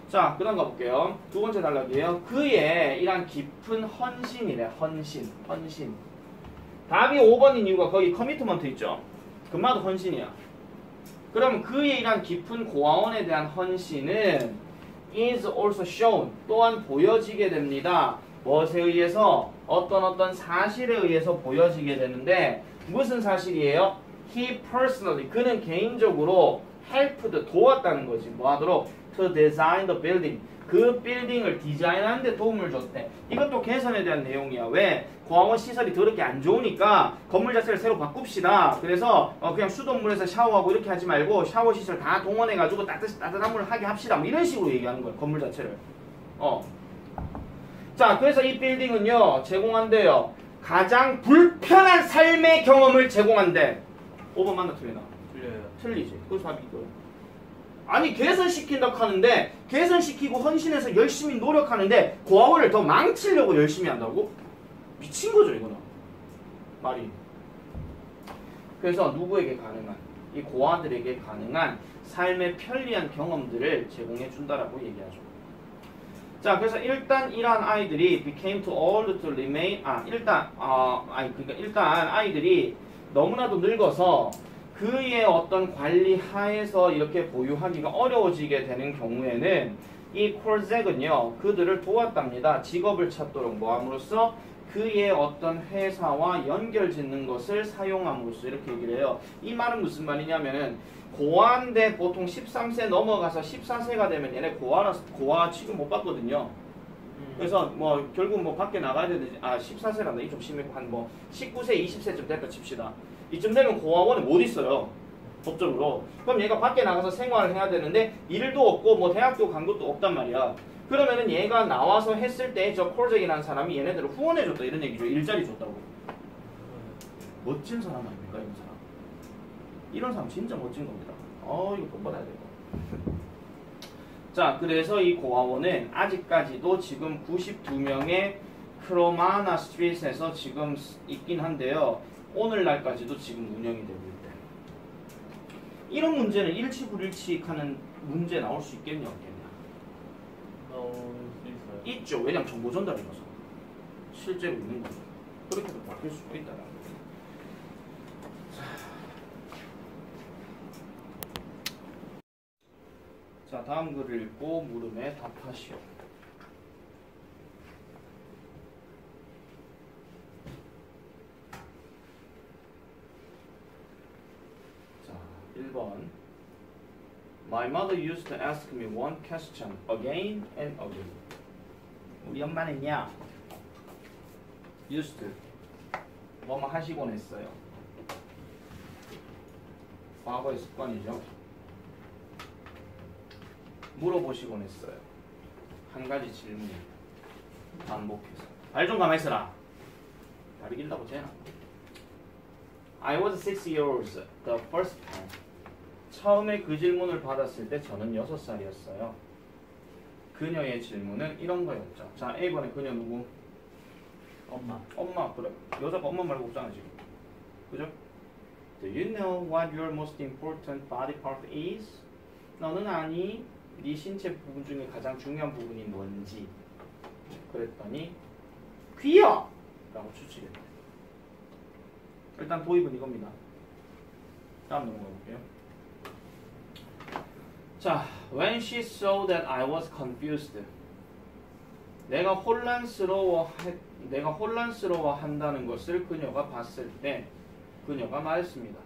S1: 자, 그 다음 가볼게요. 두 번째 단락이에요. 그의 이란 깊은 헌신이래. 헌신. 답이 5번인 이유가 거기 커미트먼트 있죠. 금마도 헌신이야. 그럼 그의 이란 깊은 고아원에 대한 헌신은 is also shown. 또한 보여지게 됩니다. 무엇에 의해서? 어떤 사실에 의해서 보여지게 되는데 무슨 사실이에요? He personally. 그는 개인적으로 helped. 도왔다는 거지. 뭐 하도록? To design the building. 그 빌딩을 디자인하는 데 도움을 줬대. 이것도 개선에 대한 내용이야. 왜? 고아원 시설이 더럽게 안 좋으니까 건물 자체를 새로 바꿉시다. 그래서 그냥 수돗물에서 샤워하고 이렇게 하지 말고 샤워 시설 다 동원해가지고 따뜻한 물을 하게 합시다. 뭐 이런 식으로 얘기하는 거야. 건물 자체를. 자, 그래서 이 빌딩은요 제공한대요. 가장 불편한 삶의 경험을 제공한대. 5번 맞나 틀리나?
S2: 틀려요.
S1: 틀리지. 그래서 답이 이거야. 아니 개선시킨다고 하는데 개선시키고 헌신해서 열심히 노력하는데 고아원을 더 망치려고 열심히 한다고? 미친 거죠 이거는. 말이. 그래서 누구에게 가능한? 이 고아들에게 가능한 삶의 편리한 경험들을 제공해 준다라고 얘기하죠. 자, 그래서 일단 이러한 아이들이 became too old to remain. 일단 아이들이 너무나도 늙어서 그의 어떤 관리 하에서 이렇게 보유하기가 어려워지게 되는 경우에는 이 콜잭은요 그들을 도왔답니다. 직업을 찾도록 뭐함으로써 그의 어떤 회사와 연결 짓는 것을 사용함으로써 이렇게 얘기를 해요. 이 말은 무슨 말이냐면은 고아인데 보통 13세 넘어가서 14세가 되면 얘네 고아 취급 못 받거든요. 그래서 뭐 결국 뭐 밖에 나가야 되는지 14세란다. 이 좀 심했고 한 뭐 19세 20세쯤 됐다 칩시다. 이쯤 되면 고아원에 못 있어요. 법적으로. 그럼 얘가 밖에 나가서 생활을 해야 되는데 일도 없고 뭐 대학교 간 것도 없단 말이야. 그러면은 얘가 나와서 했을 때 저 콜잭이라는 사람이 얘네들을 후원해줬다 이런 얘기죠. 일자리 줬다고. 멋진 사람 아닙니까 이런 사람. 이런 사람 진짜 멋진 겁니다. 이거 본받아야 돼요. 자, 그래서 이 고아원은 아직까지도 지금 92명의 크로마나 스트릿에서 지금 있긴 한데요. 오늘날까지도 지금 운영이 되고 있대. 이런 문제는 일치불일치하는 문제 나올 수 있겠냐 없겠냐?
S2: 나올 수 있어요.
S1: 있죠. 왜냐면 정보 전달이라서. 실제로 있는 거죠. 그렇게도 바뀔 수도 있다는 거예요. 자, 다음 글을 읽고 물음에 답하시오. 자, 1번. My mother used to ask me one question again and again. 우리 엄마는요. used to. 뭐뭐 하시곤 했어요. 과거의 습관이죠. 물어보시곤 했어요. 한 가지 질문 반복해서. 말 좀 가만히 있어라. 다리 길다고 쟤나. I was 6 years the first time. 처음에 그 질문을 받았을 때 저는 6살이었어요. 그녀의 질문은 이런 거였죠. 자, A번에 그녀 누구?
S2: 엄마.
S1: 엄마. 그래. 여자가 엄마 말고 없잖아 지금. 그죠? Do you know what your most important body part is? 너는 아니? 네 신체 부분 중에 가장 중요한 부분이 뭔지. 그랬더니 귀여! 라고 추측했대. 일단 도입은 이겁니다. 다음 넘어가 볼게요. 자, when she saw that I was confused. 내가 혼란스러워한다는 것을 그녀가 봤을 때 그녀가 말했습니다.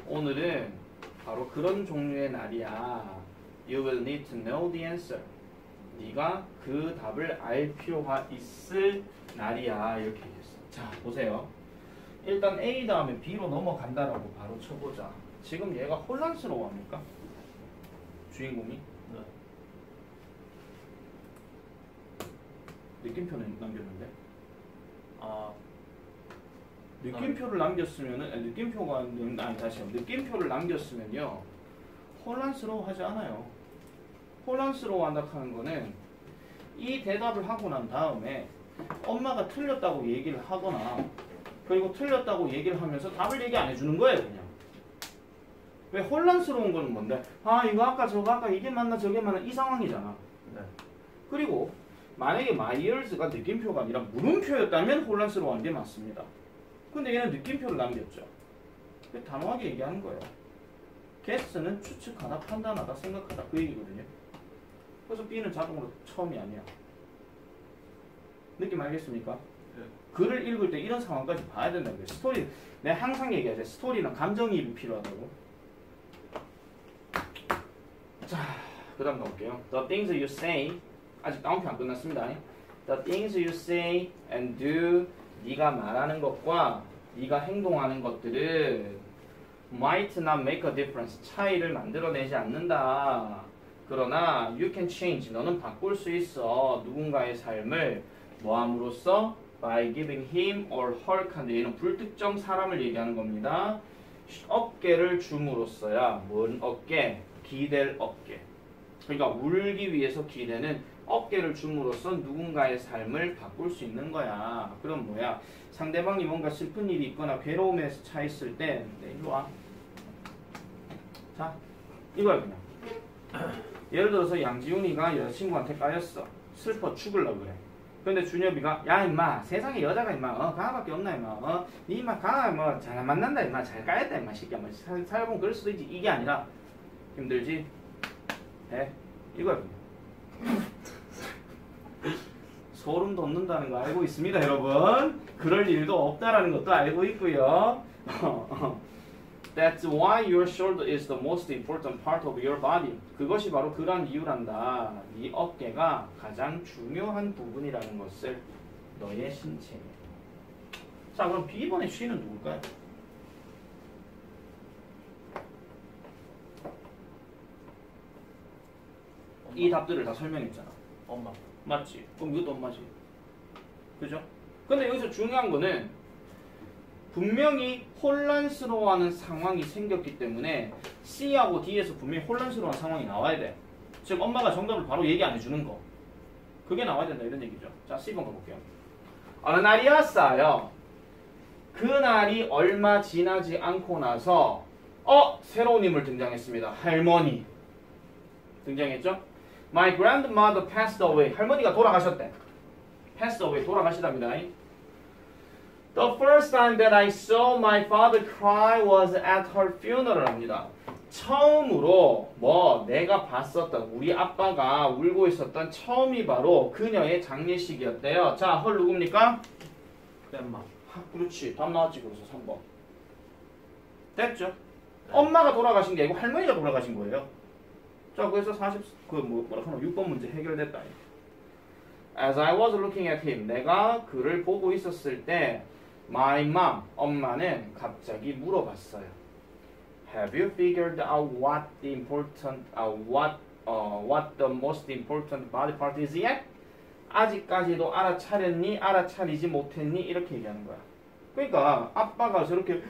S1: 오늘은 바로 그런 종류의 날이야. You will need to know the answer. 네가 그 답을 알 필요가 있을 날이야. 이렇게 얘기했어. 자, 보세요. 일단 A 다음에 B로 넘어간다라고 바로 쳐보자. 지금 얘가 혼란스러워합니까? 주인공이?
S2: 네.
S1: 느낌표는 남겼는데?
S2: 아,
S1: 느낌표를 남겼으면은 느낌표를 남겼으면요 혼란스러워하지 않아요. 혼란스러워한다 하는 거는 이 대답을 하고 난 다음에 엄마가 틀렸다고 얘기를 하거나 그리고 틀렸다고 얘기를 하면서 답을 얘기 안 해주는 거예요. 그냥. 왜 혼란스러운 거는 뭔데? 아 이거 아까 저거 아까 이게 맞나 저게 맞나 이 상황이잖아.
S2: 네.
S1: 그리고 만약에 my ears가 느낌표가 아니라 물음표였다면 혼란스러워하는 게 맞습니다. 근데 얘는 느낌표를 남겼죠. 단호하게 얘기하는 거예요. guess는 추측하다, 판단하다, 생각하다 그 얘기거든요. 그래서 B는 자동으로 처음이 아니야. 느낌 알겠습니까?
S2: 네.
S1: 글을 읽을 때 이런 상황까지 봐야 된다는 거예요. 스토리, 내가 항상 얘기하죠. 스토리는 감정이입이 필요하다고. 자, 그 다음 가볼게요. The things you say 아직 다운표 안 끝났습니다. The things you say and do 네가 말하는 것과 네가 행동하는 것들은 might not make a difference 차이를 만들어내지 않는다. 그러나 you can change 너는 바꿀 수 있어. 누군가의 삶을 뭐함으로써 by giving him or her 근데 얘는 불특정 사람을 얘기하는 겁니다. 어깨를 줌으로써야 뭔 어깨? 기댈 어깨. 그러니까 울기 위해서 기대는 어깨를 줌으로써 누군가의 삶을 바꿀 수 있는 거야. 그럼 뭐야? 상대방이 뭔가 슬픈 일이 있거나 괴로움에 차 있을 때 이리 와. 자, 이거야 그냥. 예를 들어서 양지훈이가 여자친구한테 까였어. 슬퍼 죽을라 그래. 근데 준엽이가 야 임마 세상에 여자가 임마 가가밖에 없나 임마 니 임마 가가 뭐 잘 만난다 임마 잘 까였다 임마 새끼야 뭐 살아보면 그럴 수도 있지. 이게 아니라 힘들지? 해. 이거야 그냥. 소름 돋는다는 거 알고 있습니다 여러분. 그럴 일도 없다라는 것도 알고 있고요. That's why your shoulder is the most important part of your body. 그것이 바로 그러한 이유란다. 네 어깨가 가장 중요한 부분이라는 것을 너의 신체에. 자 그럼 B번의 she는 누굴까요? 이 답들을 다 설명했잖아.
S2: 엄마.
S1: 맞지? 그럼 이것도 엄마지. 그죠? 근데 여기서 중요한 거는 분명히 혼란스러워하는 상황이 생겼기 때문에 C하고 D에서 분명히 혼란스러운 상황이 나와야 돼. 즉 엄마가 정답을 바로 얘기 안 해주는 거. 그게 나와야 된다 이런 얘기죠. 자 C번 가볼게요. 어느 날이었어요. 그날이 얼마 지나지 않고 나서 새로운 인물 등장했습니다. 할머니 등장했죠? My grandmother passed away. 할머니가 돌아가셨대. passed away 돌아가시답니다. The first time that I saw my father cry was at her funeral 합니다. 처음으로 내가 봤었던 우리 아빠가 울고 있었던 처음이 바로 그녀의 장례식이었대요. 자, 헐 누굽니까?
S2: grandma.
S1: 그렇지. 답 나왔지. 그래서 3번. 됐죠? 엄마가 돌아가신 게 아니고 할머니가 돌아가신 거예요. 자, 그래서 6번 문제 해결됐다. As I was looking at him, 내가 그를 보고 있었을 때 my mom, 엄마는 갑자기 물어봤어요. Have you figured out what the most important body part is yet? 아직까지도 알아차렸니? 알아차리지 못했니? 이렇게 얘기하는 거야. 그러니까 아빠가 저렇게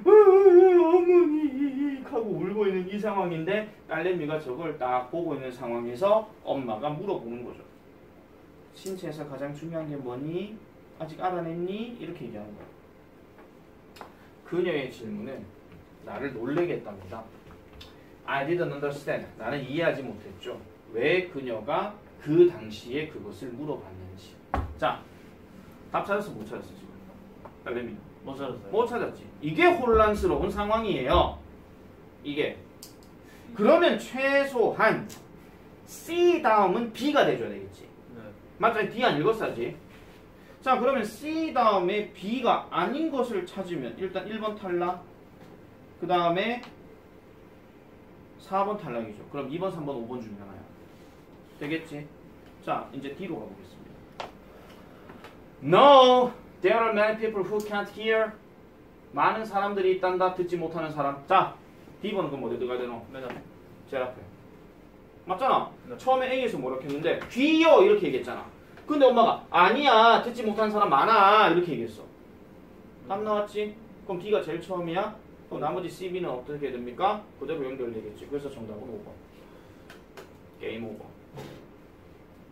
S1: 어머니 하고 울고 있는 이 상황인데 딸내미가 저걸 딱 보고 있는 상황에서 엄마가 물어보는 거죠. 신체에서 가장 중요한 게 뭐니? 아직 알아냈니? 이렇게 얘기하는 거야. 그녀의 질문은 나를 놀래게 했답니다. I didn't understand. 나는 이해하지 못했죠. 왜 그녀가 그 당시에 그것을 물어봤는지. 자, 답 찾았어? 못 찾았어 지금? 딸내미
S2: 못 찾았어요.
S1: 못 찾았지. 이게 혼란스러운 상황이에요. 이게. 그러면 최소한 C 다음은 B가 돼줘야 되겠지.
S2: 네.
S1: 맞아, D 안 읽었어야지. 자, 그러면 C 다음에 B가 아닌 것을 찾으면 일단 1번 탈락, 그 다음에 4번 탈락이죠. 그럼 2번, 3번, 5번 중에 하나야. 되겠지? 자, 이제 D로 가보겠습니다. No, there are many people who can't hear. 많은 사람들이 있단다. 듣지 못하는 사람. 자, D번은 그럼 어디 들어가야 되노?
S2: 매점.
S1: 제일 앞에. 맞잖아.
S2: 네.
S1: 처음에 A에서 뭐라고 했는데 귀여 이렇게 얘기했잖아. 근데 엄마가 아니야, 듣지 못하는 사람 많아 이렇게 얘기했어. 답 나왔지? 그럼 D가 제일 처음이야. 그럼 나머지 C, B는 어떻게 됩니까? 그대로 연결되겠지. 그래서 정답은 5번. 게임 오버.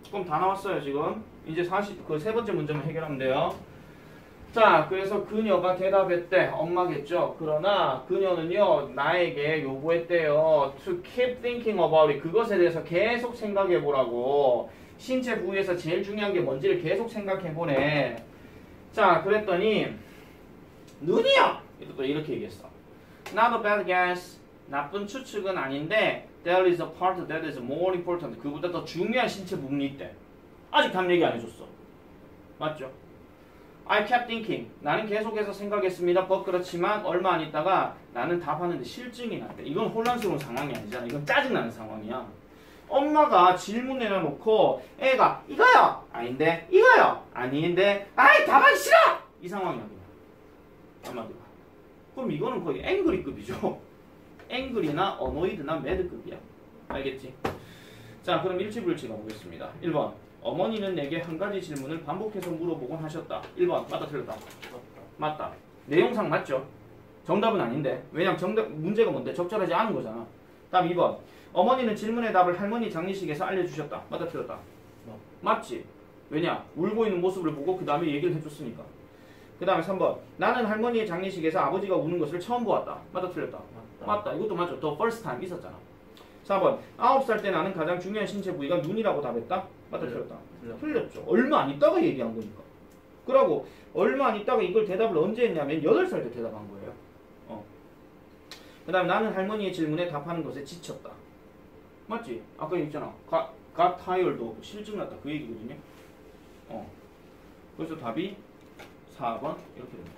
S1: 그럼 다 나왔어요 지금. 이제 그 세 번째 문제만 해결하면 돼요. 자, 그래서 그녀가 대답했대. 엄마겠죠. 그러나 그녀는요 나에게 요구했대요. To keep thinking about it. 그것에 대해서 계속 생각해 보라고. 신체 부위에서 제일 중요한 게 뭔지를 계속 생각해 보래. 자, 그랬더니 눈이요. 또 이렇게 얘기했어. Not a bad guess. 나쁜 추측은 아닌데 there is a part that is more important. 그보다 더 중요한 신체 부분이 있대. 아직 답 얘기 안 해줬어. 맞죠? I kept thinking. 나는 계속해서 생각했습니다. 그렇지만 얼마 안 있다가 나는 답하는데 실증이 났대. 이건 혼란스러운 상황이 아니잖아. 이건 짜증나는 상황이야. 엄마가 질문 내려놓고 애가 이거요. 아닌데. 이거요. 아닌데. 아이 답하기 싫어. 이 상황이야. 한마디로. 그럼 이거는 거의 앵그리급이죠. 앵그리나 어노이드나 매드급이야. 알겠지? 자, 그럼 일치불치 가보겠습니다. 1번. 어머니는 내게 한 가지 질문을 반복해서 물어보곤 하셨다. 1번. 맞다, 틀렸다. 맞다. 내용상 맞죠? 정답은 아닌데. 왜냐면 문제가 뭔데? 적절하지 않은 거잖아. 다음 2번. 어머니는 질문의 답을 할머니 장례식에서 알려주셨다. 맞다, 틀렸다. 맞지? 왜냐? 울고 있는 모습을 보고 그 다음에 얘기를 해줬으니까. 그 다음에 3번. 나는 할머니의 장례식에서 아버지가 우는 것을 처음 보았다. 맞다, 틀렸다. 맞다. 이것도 맞죠. The first time 있었잖아. 4번. 9살 때 나는 가장 중요한 신체 부위가 눈이라고 답했다. 맞다, 틀렸다. 틀렸죠. 얼마 안 있다가 얘기한 거니까. 그러고 얼마 안 있다가 이걸 대답을 언제 했냐면 8살 때 대답한 거예요. 그 다음에 나는 할머니의 질문에 답하는 것에 지쳤다. 맞지? 아까 얘기했잖아. got tired도 실증났다. 그 얘기거든요. 그래서 답이 4번 이렇게 됩니다.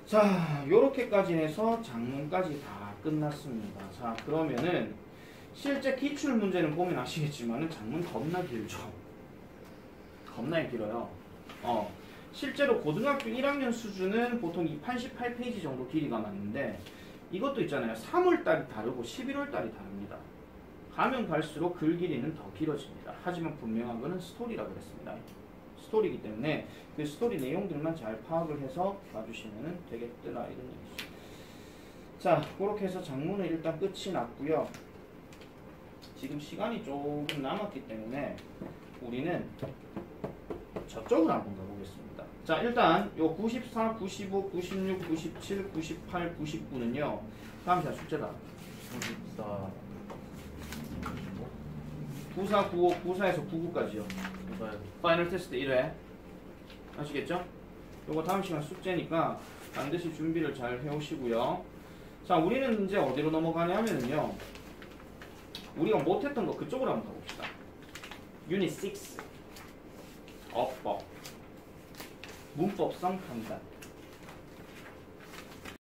S1: 자, 요렇게까지 해서 장문까지 다 끝났습니다. 자, 그러면은 실제 기출 문제는 보면 아시겠지만은 장문 겁나 길죠. 겁나 길어요. 실제로 고등학교 1학년 수준은 보통 이 88페이지 정도 길이가 맞는데 이것도 있잖아요. 3월달이 다르고 11월달이 다릅니다. 가면 갈수록 글 길이는 더 길어집니다. 하지만 분명한 거는 스토리라고 그랬습니다. 스토리이기 때문에 그 스토리 내용들만 잘 파악을 해서 봐주시면 되겠더라 이런 얘기죠. 자, 그렇게 해서 장문은 일단 끝이 났고요. 지금 시간이 조금 남았기 때문에 우리는 저쪽으로 한번 가보겠습니다. 자, 일단 요 94, 95, 96, 97, 98, 99는요. 다음 시간 숙제다. 94, 95, 94에서 99까지요. 파이널 테스트 1회. 아시겠죠? 요거 다음 시간 숙제니까 반드시 준비를 잘 해오시고요. 자, 우리는 이제 어디로 넘어가냐면요. 우리가 못했던 거 그쪽으로 한번 가봅시다. 유닛 6. 어법. 문법성 판단.